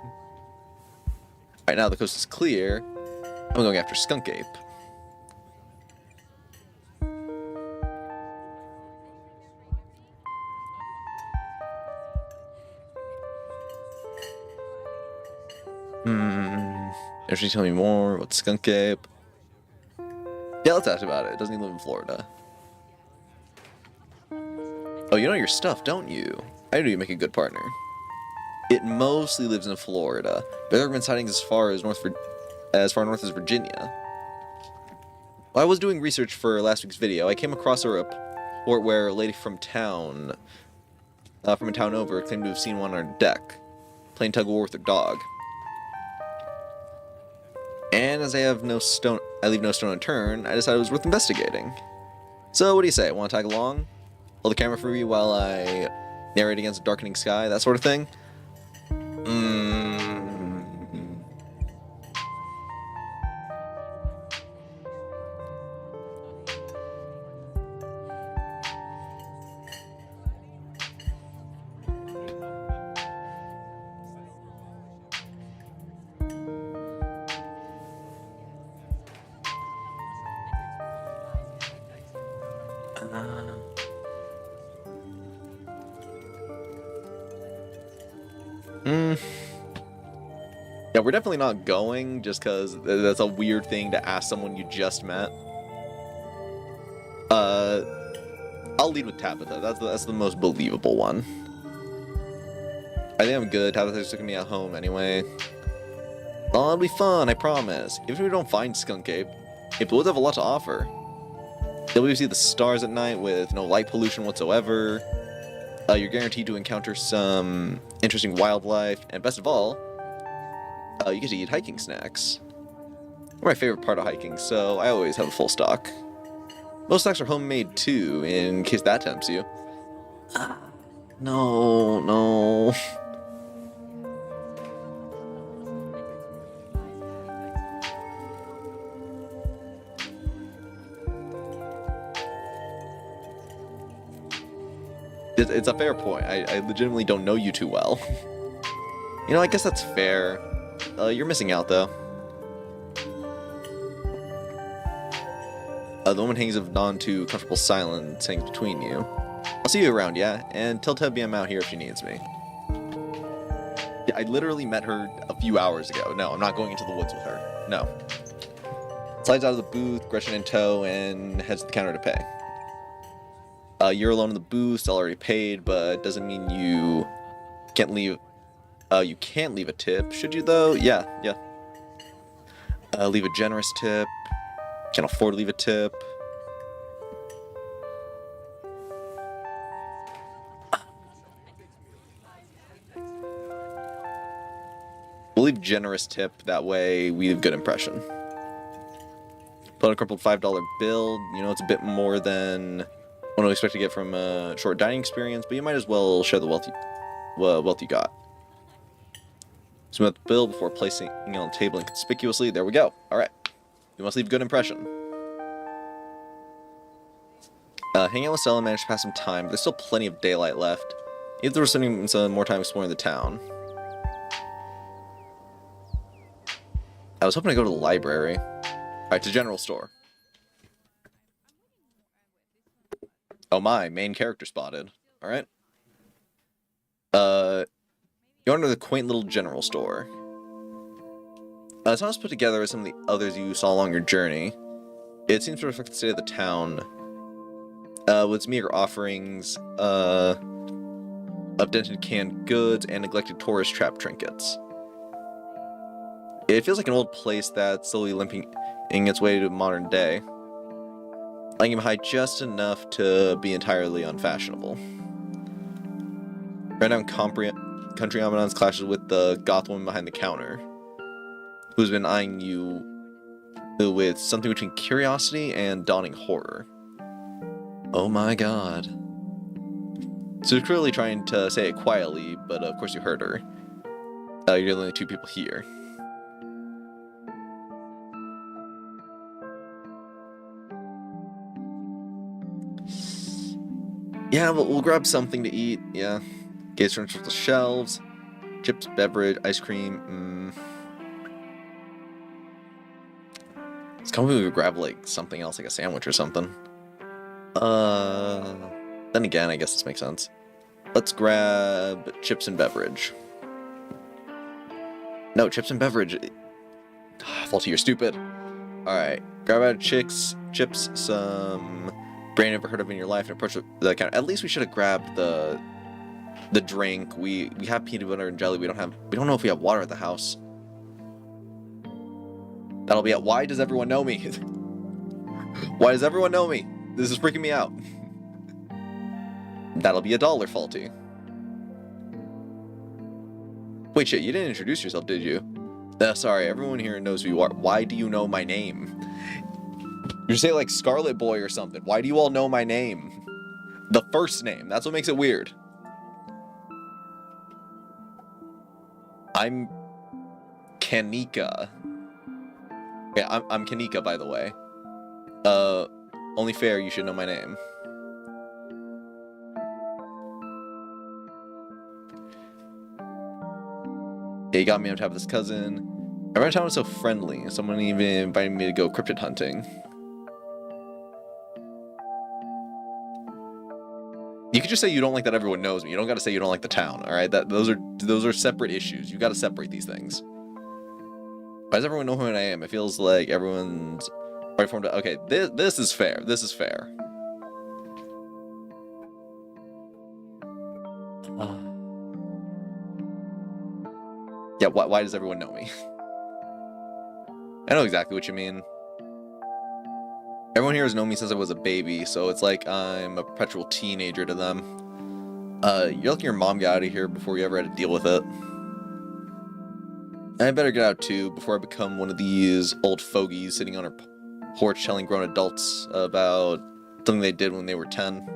Right now the coast is clear. I'm going after Skunk Ape. Actually, tell me more about Skunk Ape. Yeah, let's ask about it. Doesn't he live in Florida? Oh, you know your stuff, don't you? I know you make a good partner. It mostly lives in Florida, but there have been sightings as far north as Virginia. While I was doing research for last week's video, I came across a report where a lady from a town over, claimed to have seen one on her deck, playing tug of war with her dog. And as I leave no stone unturned, I decided it was worth investigating. So what do you say? Want to tag along? Hold the camera for me while I narrate against a darkening sky, that sort of thing? Mm. Yeah, we're definitely not going, just because that's a weird thing to ask someone you just met. I'll lead with Tabitha. That's the most believable one. I think I'm good. Tabitha's took me at home anyway. Oh, it'll be fun, I promise. Even if we don't find Skunk Ape, the woods have a lot to offer. You'll be able to see the stars at night with no light pollution whatsoever. You're guaranteed to encounter some interesting wildlife, and best of all, you get to eat hiking snacks. They're my favorite part of hiking, so I always have a full stock. Most snacks are homemade too, in case that tempts you. No. It's a fair point. I legitimately don't know you too well. You know, I guess that's fair. You're missing out, though. The moment hangs on to comfortable silence hangs between you. I'll see you around, yeah? And tell Tebby I'm out here if she needs me. Yeah, I literally met her a few hours ago. No, I'm not going into the woods with her. No. Slides out of the booth, Gretchen in tow, and heads to the counter to pay. You're alone in the booth, still already paid, but doesn't mean you can't leave. You can't leave a tip, should you though? Yeah. Leave a generous tip. Can't afford to leave a tip. We'll leave generous tip, that way we leave good impression. Put on a crumpled $5 bill. You know, it's a bit more than one would expect to get from a short dining experience, but you might as well share the wealth you got. Smooth out the bill before placing it on the table inconspicuously. There we go. Alright. You must leave a good impression. Hang out with Stella and manage to pass some time, but there's still plenty of daylight left. If there was some more time exploring the town. I was hoping to go to the library. Alright, to general store. Oh my, main character spotted. Alright. You enter the quaint little general store. It's not as put together as some of the others you saw along your journey. It seems to reflect the state of the town. With its meager offerings of dented canned goods and neglected tourist trap trinkets. It feels like an old place that's slowly limping its way to modern day. Lagging behind just enough to be entirely unfashionable. Random country ambiance clashes with the goth woman behind the counter, who's been eyeing you with something between curiosity and dawning horror. Oh my god. So she's clearly trying to say it quietly, but of course you heard her. You're the only two people here. Yeah, we'll grab something to eat, yeah. Gaze from the shelves. Chips, beverage, ice cream, It's coming we could grab, like, something else, like a sandwich or something. Then again, I guess this makes sense. Let's grab chips and beverage. No, chips and beverage. Faulty, you're stupid. Alright, grab out chips, some brand you've never heard of in your life, and approach the counter. At least we should have grabbed the drink. We have peanut butter and jelly. We don't know if we have water at the house. That'll be it. Why does everyone know me? Why does everyone know me? This is freaking me out. That'll be $1, Faulty. Wait, shit, you didn't introduce yourself, did you? Sorry, everyone here knows who you are. Why do you know my name? You say like Scarlet Boy or something. Why do you all know my name? The first name. That's what makes it weird. I'm Kanika. Yeah, I'm Kanika, by the way. Only fair you should know my name. Yeah, you got me on top of this cousin. Everyone in town was so friendly. Someone even invited me to go cryptid hunting. You could just say you don't like that everyone knows me. You don't got to say you don't like the town. All right, those are separate issues. You got to separate these things. Why does everyone know who I am? It feels like everyone's already formed. Okay, this is fair. This is fair. Yeah, why does everyone know me? I know exactly what you mean. Everyone here has known me since I was a baby, so it's like I'm a perpetual teenager to them. You're lucky your mom got out of here before you ever had to deal with it. I better get out too before I become one of these old fogies sitting on her porch telling grown adults about something they did when they were 10.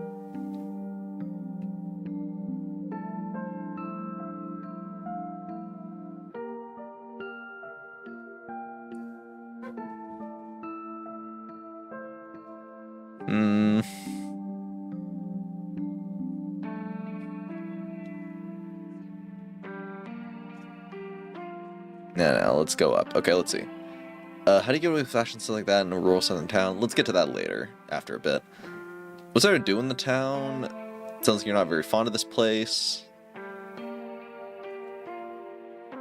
No, let's go up. Okay, let's see. How do you get away with fashion stuff like that in a rural southern town? Let's get to that later, after a bit. What's there to do in the town? Sounds like you're not very fond of this place.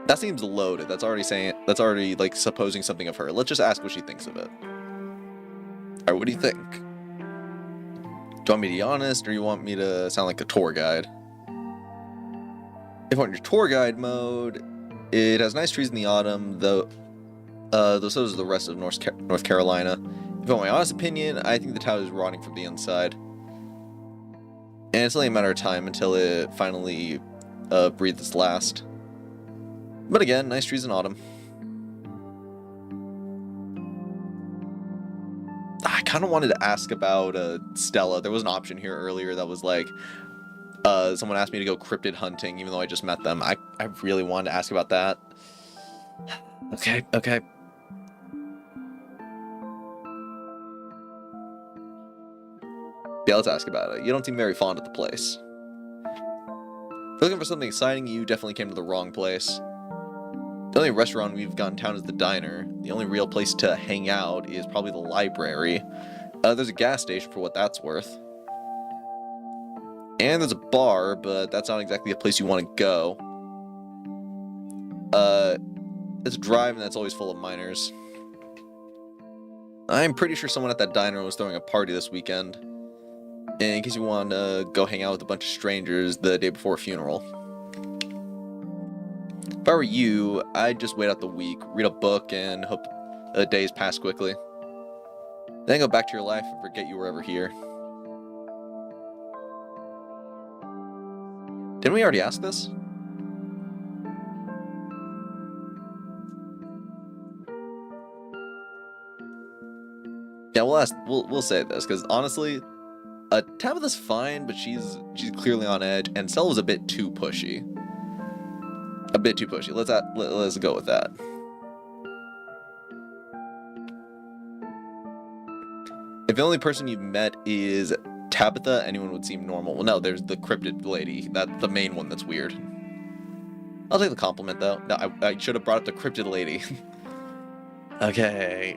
That seems loaded. That's already like supposing something of her. Let's just ask what she thinks of it. Alright, what do you think? Do you want me to be honest, or you want me to sound like a tour guide? If you want your tour guide mode, it has nice trees in the autumn, though so does the rest of North Carolina. If you want my honest opinion, I think the town is rotting from the inside. And it's only a matter of time until it finally breathes its last. But again, nice trees in autumn. I kind of wanted to ask about Stella. There was an option here earlier that was like, someone asked me to go cryptid hunting, even though I just met them. I really wanted to ask about that. Okay. Yeah, let's ask about it. You don't seem very fond of the place. If you're looking for something exciting, you definitely came to the wrong place. The only restaurant we've got in town is the diner. The only real place to hang out is probably the library. There's a gas station for what that's worth. And there's a bar, but that's not exactly a place you want to go. It's a drive, and that's always full of minors. I'm pretty sure someone at that diner was throwing a party this weekend. And in case you want to go hang out with a bunch of strangers the day before a funeral. If I were you, I'd just wait out the week, read a book, and hope the days pass quickly. Then go back to your life and forget you were ever here. Didn't we already ask this? Yeah, we'll say this, because honestly, Tabitha's fine, but she's clearly on edge, and Stella's a bit too pushy. A bit too pushy. Let's go with that. If the only person you've met is Tabitha, anyone would seem normal. Well, no, there's the cryptid lady. That's the main one that's weird. I'll take the compliment, though. No, I should have brought up the cryptid lady. Okay.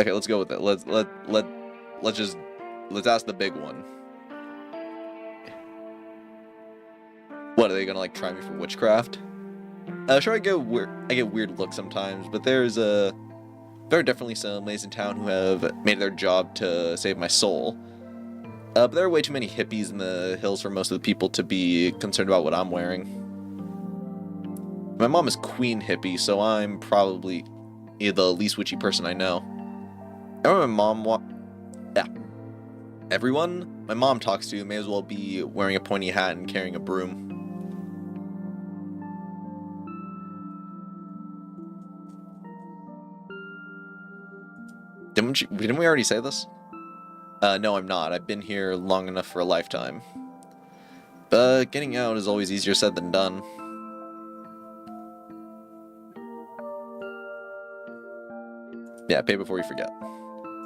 Okay, let's go with it. Let's ask the big one. What, are they gonna like try me for witchcraft? Sure, I get weird looks sometimes, but there are definitely some ladies in town who have made it their job to save my soul. But there are way too many hippies in the hills for most of the people to be concerned about what I'm wearing. My mom is queen hippie, so I'm probably the least witchy person I know. Everyone my mom talks to may as well be wearing a pointy hat and carrying a broom. Didn't we already say this? No, I'm not. I've been here long enough for a lifetime. But getting out is always easier said than done. Yeah, pay before you forget.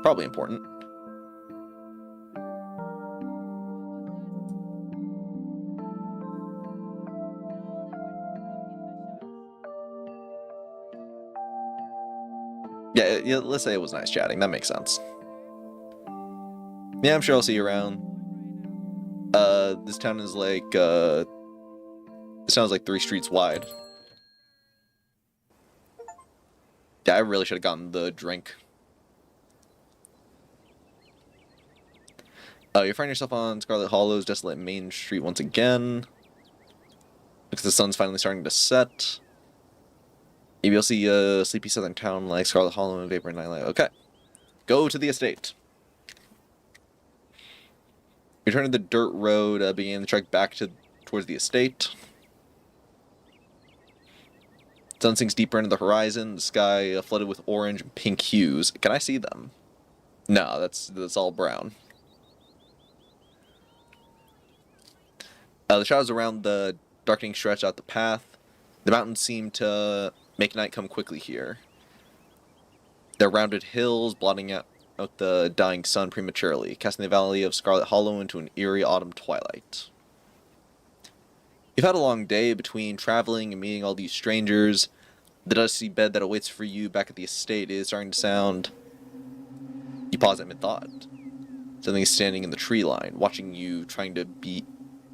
Probably important. Yeah, let's say it was nice chatting. That makes sense. Yeah, I'm sure I'll see you around. This town is like, this sounds like 3 streets wide. Yeah, I really should have gotten the drink. You find yourself on Scarlet Hollow's desolate main street once again. Looks like the sun's finally starting to set. Maybe you'll see a sleepy southern town like Scarlet Hollow and Vapor Nightlight. Okay. Go to the estate. You turn to the dirt road, beginning the trek back towards the estate. Sun sinks deeper into the horizon, the sky flooded with orange and pink hues. Can I see them? No, that's all brown. The shadows around the darkening stretch out the path. The mountains seem to make night come quickly here. Their rounded hills blotting out the dying sun prematurely, casting the valley of Scarlet Hollow into an eerie autumn twilight. You've had a long day between traveling and meeting all these strangers. The dusty bed that awaits for you back at the estate is starting to sound... You pause at mid-thought. Something is standing in the tree line, watching you, trying to be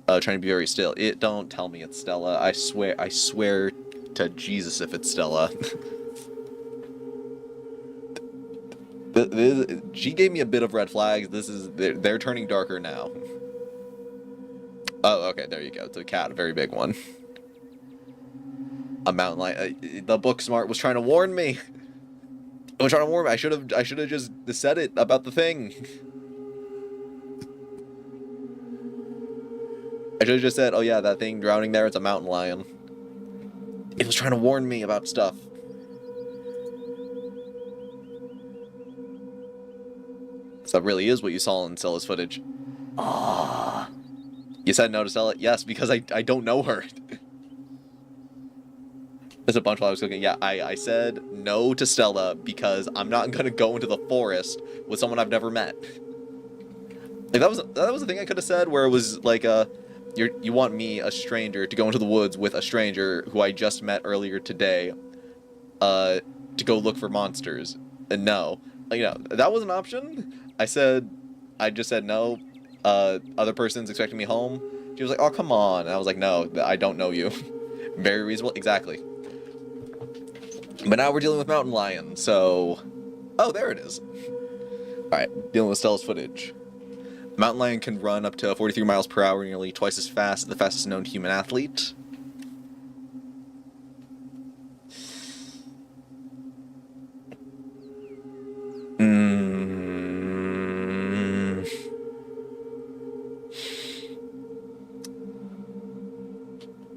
very still. Don't tell me it's Stella. I swear to Jesus if it's Stella. She gave me a bit of red flags. They're turning darker now. Oh, okay, there you go. It's a cat, a very big one. A mountain lion. The book smart was trying to warn me. It was trying to warn me. I should have just said it about the thing. I should have just said, oh yeah, that thing drowning there, it's a mountain lion. It was trying to warn me about stuff. So that really is what you saw in Stella's footage. Ah. You said no to Stella? Yes, because I don't know her. There's a bunch while I was cooking. Yeah, I said no to Stella because I'm not gonna go into the forest with someone I've never met. Like that was the thing I could have said, where it was like you want me, a stranger, to go into the woods with a stranger who I just met earlier today, to go look for monsters. And no, that was an option. I just said no. Other person's expecting me home. She was like, oh, come on. And I was like, no, I don't know you. Very reasonable. Exactly. But now we're dealing with mountain lion, so... Oh, there it is. Alright, dealing with Stella's footage. Mountain lion can run up to 43 miles per hour, nearly twice as fast as the fastest known human athlete.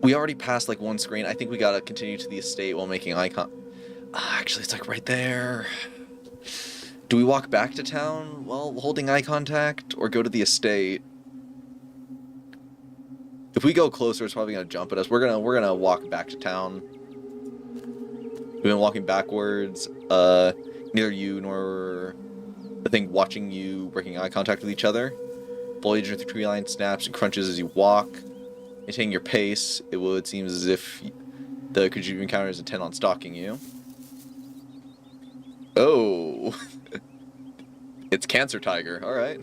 We already passed like one screen. I think we gotta continue to the estate while making eye contact. Actually, it's like right there. Do we walk back to town while holding eye contact, or go to the estate? If we go closer, it's probably gonna jump at us. We're gonna walk back to town. We've been walking backwards. Neither you nor the thing watching you breaking eye contact with each other. Foliage of the tree line snaps and crunches as you walk. Maintaining your pace, it would seem as if the creature you encounter is intent on stalking you. Oh. It's Cancer Tiger, alright.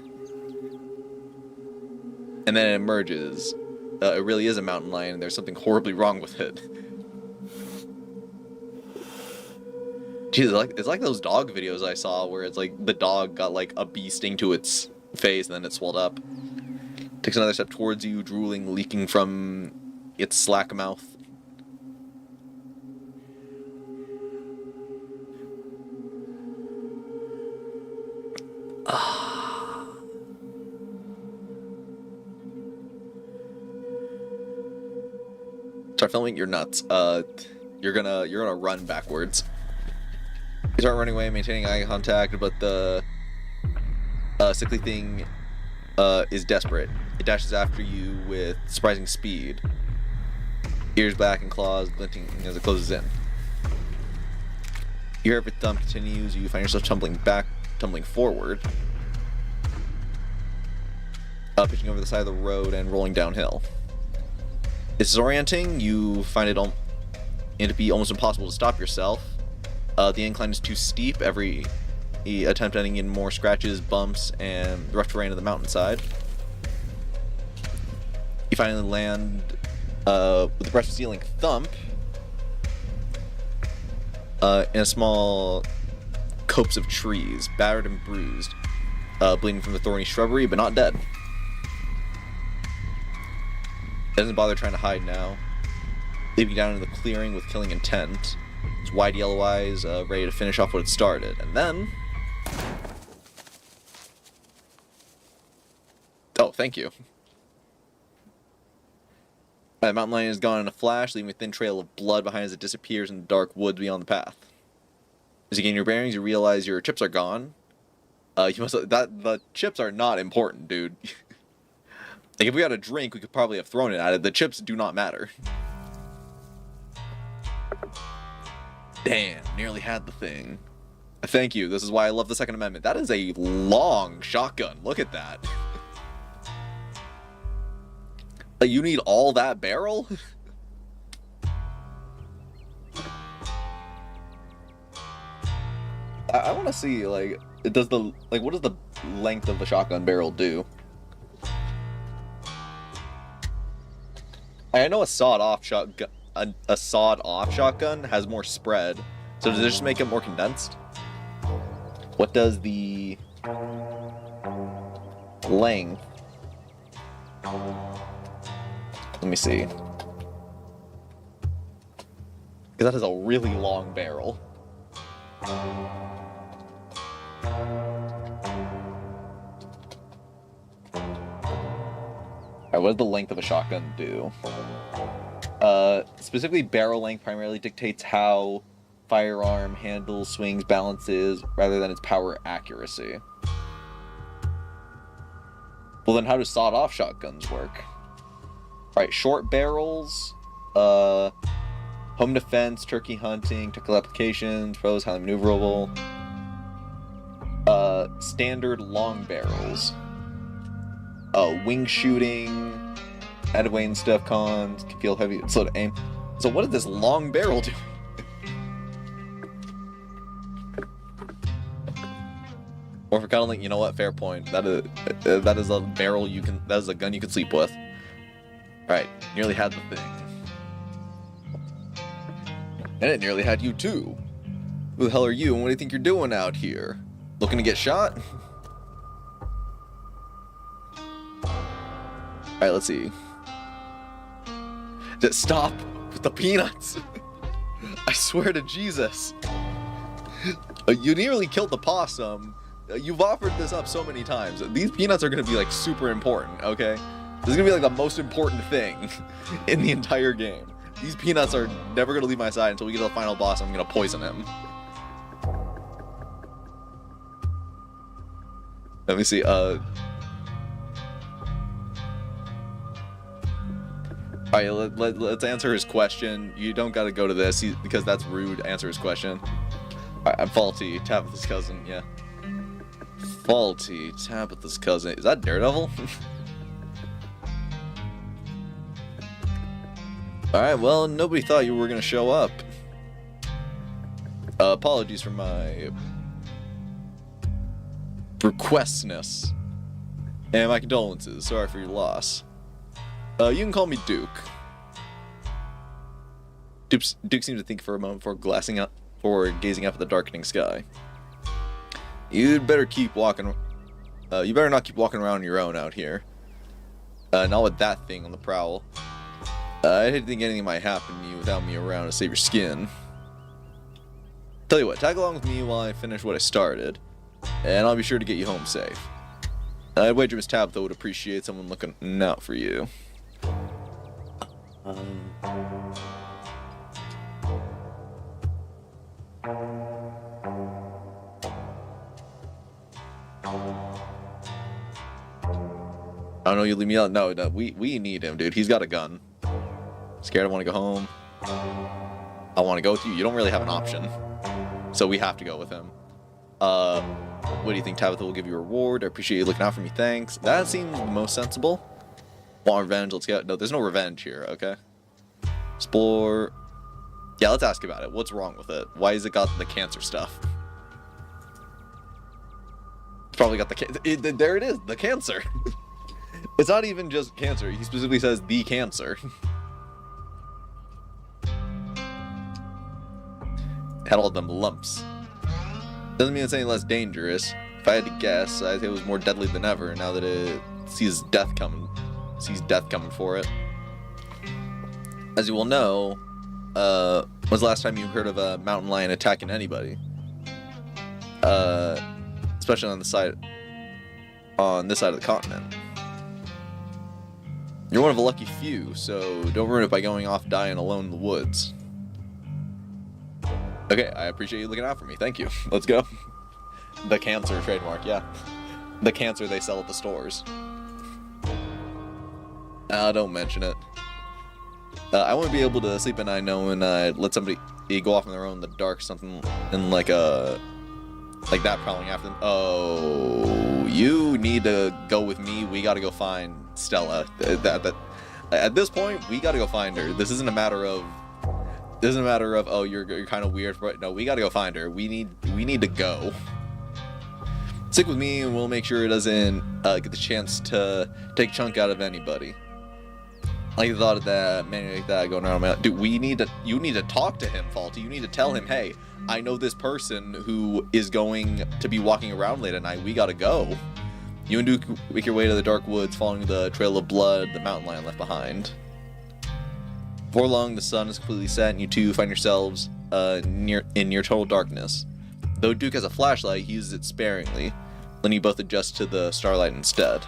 And then it emerges. It really is a mountain lion, and there's something horribly wrong with it. Jeez, it's like those dog videos I saw where it's like the dog got like a bee sting to its face and then it swelled up. Takes another step towards you, drooling, leaking from its slack mouth. Start filming, you're nuts. You're gonna run backwards. You start running away, maintaining eye contact, but the sickly thing is desperate. It dashes after you with surprising speed. Ears back and claws glinting as it closes in. You hear every thump continues, you find yourself tumbling forward. Pitching over the side of the road and rolling downhill. It's disorienting, you find it to be almost impossible to stop yourself. The incline is too steep. Every attempt ending in more scratches, bumps, and rough terrain of the mountainside. You finally land with a breath-stealing thump in a small copse of trees, battered and bruised, bleeding from the thorny shrubbery, but not dead. Doesn't bother trying to hide now, leaving down into the clearing with killing intent. Its wide yellow eyes ready to finish off what it started, and then... Oh, thank you. The mountain lion is gone in a flash, leaving a thin trail of blood behind as it disappears in the dark woods beyond the path. As you gain your bearings, you realize your chips are gone. The chips are not important, dude. Like, if we had a drink, we could probably have thrown it at it. The chips do not matter. Damn, nearly had the thing. Thank you, this is why I love the Second Amendment. That is a long shotgun, look at that. Like, you need all that barrel? I want to see, like, what does the length of the shotgun barrel do? I know a sawed-off shotgun has more spread, so does it just make it more condensed? What does the length? Let me see. Because that is a really long barrel. Alright, what does the length of a shotgun do? Specifically, barrel length primarily dictates how firearm handles, swings, balances, rather than its power accuracy. Well, then how do sawed-off shotguns work? Alright, short barrels, home defense, turkey hunting, technical applications, pros, highly maneuverable. Standard long barrels. Wing shooting, added weight and stuff, cons, can feel heavy, slow to aim. So what did this long barrel do? Or for kind of like, you know what, fair point. That is a barrel that is a gun you can sleep with. Alright, nearly had the thing. And it nearly had you too. Who the hell are you and what do you think you're doing out here? Looking to get shot? Alright, let's see. Just stop with the peanuts. I swear to Jesus. You nearly killed the possum. You've offered this up so many times. These peanuts are going to be like super important, okay? This is going to be like the most important thing in the entire game. These peanuts are never going to leave my side until we get to the final boss. I'm going to poison him. Let me see, Alright, let's answer his question. You don't gotta go to this, because that's rude. Answer his question. Alright, I'm Faulty, Tabitha's cousin, yeah. Faulty, Tabitha's cousin. Is that Daredevil? Alright, well, nobody thought you were gonna show up. Apologies for my requestness. And my condolences. Sorry for your loss. You can call me Duke. Duke seemed to think for a moment before gazing up at the darkening sky. You'd better keep walking. You better not keep walking around on your own out here. Not with that thing on the prowl. I hate to think anything might happen to you without me around to save your skin. Tell you what, tag along with me while I finish what I started, and I'll be sure to get you home safe. I'd wager Miss Tabitha would appreciate someone looking out for you. I don't know, you leave me out. No, we need him, dude. He's got a gun. Scared I want to go home. I want to go with you. You don't really have an option. So we have to go with him. What do you think? Tabitha will give you a reward. I appreciate you looking out for me. Thanks. That seems the most sensible. Want revenge? Let's get... No, there's no revenge here, okay? Explore... Yeah, let's ask about it. What's wrong with it? Why has it got the cancer stuff? It's probably got the there it is, the cancer. It's not even just cancer. He specifically says the cancer. Had all them lumps. Doesn't mean it's any less dangerous. If I had to guess, I'd say it was more deadly than ever now that it sees death coming for it. As you will know, when's the last time you heard of a mountain lion attacking anybody? Especially on this side of the continent. You're one of a lucky few, so don't ruin it by going off dying alone in the woods. Okay, I appreciate you looking out for me. Thank you. Let's go. The cancer trademark, yeah. The cancer they sell at the stores. Don't mention it. I wouldn't be able to sleep at night knowing let somebody go off on their own in the dark, something in like that prowling after them. Oh, you need to go with me. We gotta go find Stella. At this point, we gotta go find her. This isn't a matter of oh, you're kind of weird. No, we gotta go find her. We need to go. Stick with me, and we'll make sure it doesn't get the chance to take a chunk out of anybody. Like the thought of that man like that going around my dude. You need to talk to him, Faulty. You need to tell him, hey, I know this person who is going to be walking around late at night. We gotta go. You and Duke make your way to the dark woods, following the trail of blood the mountain lion left behind. Before long, the sun is completely set, and you two find yourselves near total darkness. Though Duke has a flashlight, he uses it sparingly, letting you both adjust to the starlight instead.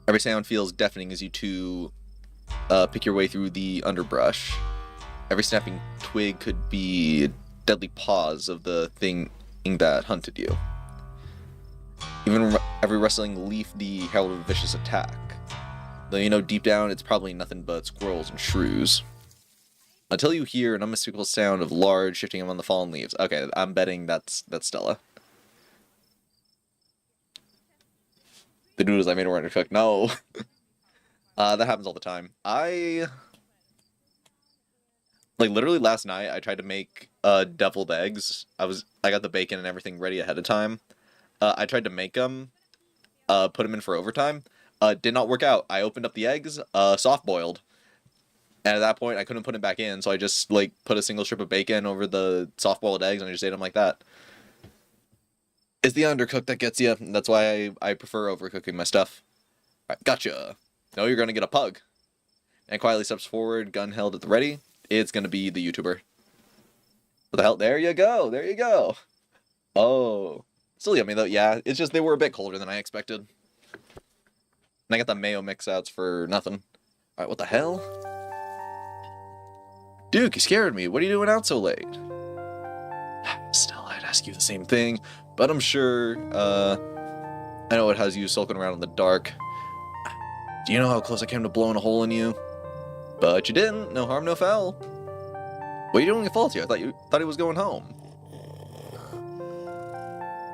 Every sound feels deafening as you two pick your way through the underbrush. Every snapping twig could be deadly paws of the thing that hunted you. Even every rustling leaf the herald of a vicious attack. Though you know deep down it's probably nothing but squirrels and shrews. Until you hear an unmistakable sound of large shifting among the fallen leaves. Okay, I'm betting that's Stella. The noodles I made were undercooked. No. That happens all the time. Literally last night I tried to make deviled eggs. I got the bacon and everything ready ahead of time. I tried to make them, put them in for overtime. Did not work out. I opened up the eggs, soft boiled. And at that point I couldn't put it back in, so I just put a single strip of bacon over the soft boiled eggs and I just ate them like that. It's the undercooked that gets you. That's why I prefer overcooking my stuff. Alright, gotcha. No, you're gonna get a pug. And quietly steps forward, gun held at the ready. It's gonna be the YouTuber. What the hell? There you go. There you go. Oh. Still yummy though. Yeah, it's just they were a bit colder than I expected. And I got the mayo mix-outs for nothing. Alright, what the hell? Duke, you scared me. What are you doing out so late? Still, I'd ask you the same thing. But I'm sure, I know it has you sulking around in the dark. Do you know how close I came to blowing a hole in you? But you didn't. No harm, no foul. What are you doing at Faulty? I thought he was going home.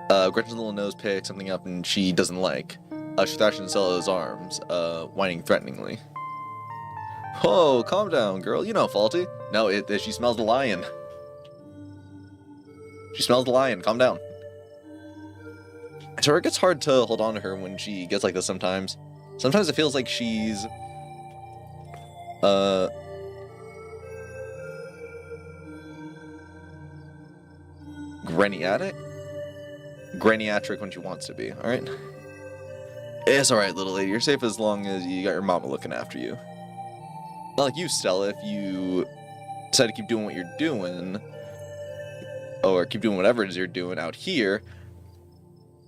Gretchen's little nose picks something up and she doesn't like. She thrashes in Stella's arms, whining threateningly. Whoa, calm down, girl. You know Faulty. No, she smells the lion. She smells the lion. Calm down. So it gets hard to hold on to her when she gets like this sometimes. Sometimes it feels like she's... Graniatric when she wants to be, alright? It's alright, little lady. You're safe as long as you got your mama looking after you. Not like you, Stella. If you decide to keep doing what you're doing, or keep doing whatever it is you're doing out here,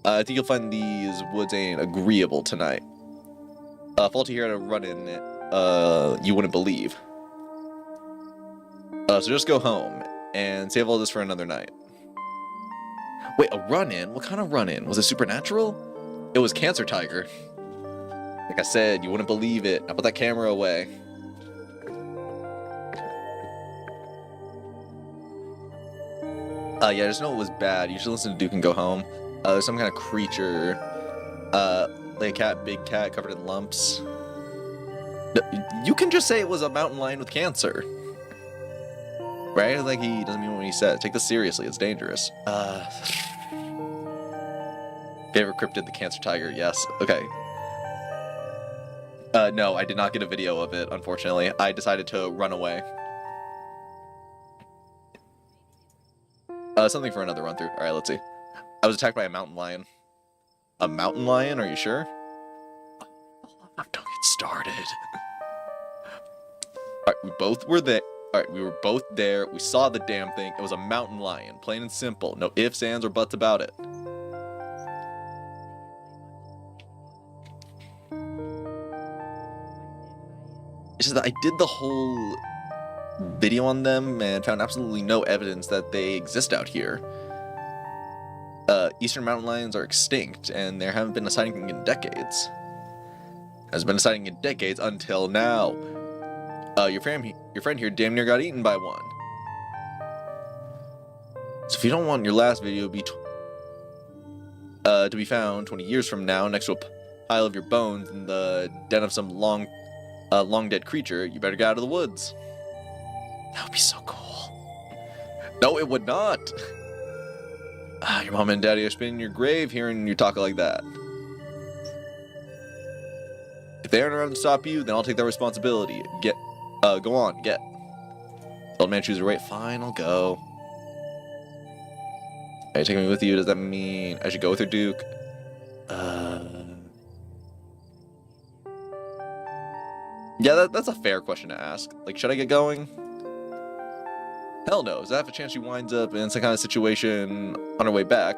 I think you'll find these woods ain't agreeable tonight. Faulty here had a run-in you wouldn't believe. So just go home and save all this for another night. Wait, a run-in? What kind of run-in? Was it supernatural? It was Cancer Tiger. Like I said, you wouldn't believe it. Now put that camera away. Yeah, I just know it was bad. You should listen to Duke and go home. There's some kind of creature, like a cat, big cat, covered in lumps. You can just say it was a mountain lion with cancer. Right? Like, he doesn't mean what he said. Take this seriously, it's dangerous. Favorite cryptid, the cancer tiger, yes. Okay. No, I did not get a video of it, unfortunately. I decided to run away. Something for another run through. Alright, let's see. I was attacked by a mountain lion. A mountain lion? Are you sure? Don't get started. Alright, we both were there. Alright, we were both there. We saw the damn thing. It was a mountain lion. Plain and simple. No ifs, ands, or buts about it. It's just that I did the whole video on them and found absolutely no evidence that they exist out here. Eastern mountain lions are extinct, and there haven't been a sighting in decades. Has been a sighting in decades until now. Your friend here damn near got eaten by one. So if you don't want your last video to be found 20 years from now next to a pile of your bones in the den of some long dead creature, you better get out of the woods. That would be so cool. No, it would not. Your mom and daddy are spinning your grave hearing you talk like that. If they aren't around to stop you, then I'll take that responsibility. Go on, get. Old man choose a right. Fine, I'll go. Are you taking me with you? Does that mean I should go with her, Duke? Yeah, that's a fair question to ask. Like, should I get going? Hell no. If I have a chance she winds up in some kind of situation on her way back,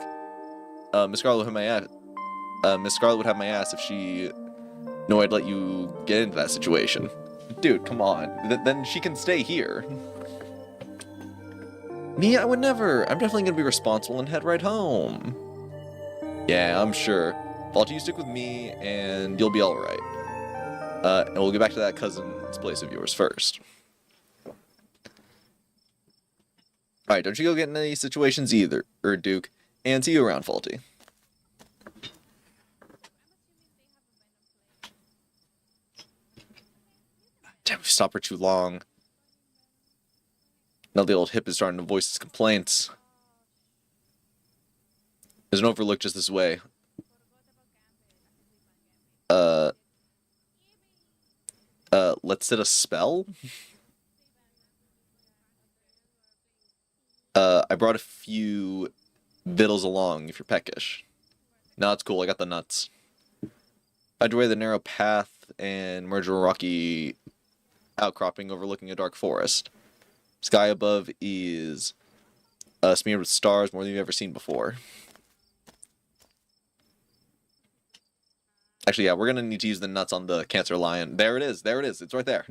Miss Scarlet would have my ass. Miss Scarlet would have my ass if she knew I'd let you get into that situation. Dude, come on. Then she can stay here. Me, I would never. I'm definitely gonna be responsible and head right home. Yeah, I'm sure. Faulty, you stick with me, and you'll be alright. And we'll get back to that cousin's place of yours first. Alright, don't you go get in any situations either, Duke. And see you around, Faulty. Damn, we stopped for too long. Now the old hip is starting to voice his complaints. There's an overlook just this way. Let's set a spell? I brought a few victuals along if you're peckish. No, it's cool, I got the nuts. I'd away the narrow path and merge a rocky outcropping overlooking a dark forest. Sky above is smeared with stars more than you've ever seen before. Actually, yeah, we're gonna need to use the nuts on the cancer lion. There it is, it's right there.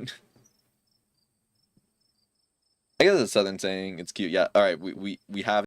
I guess it's a southern saying, it's cute. Yeah, alright, we have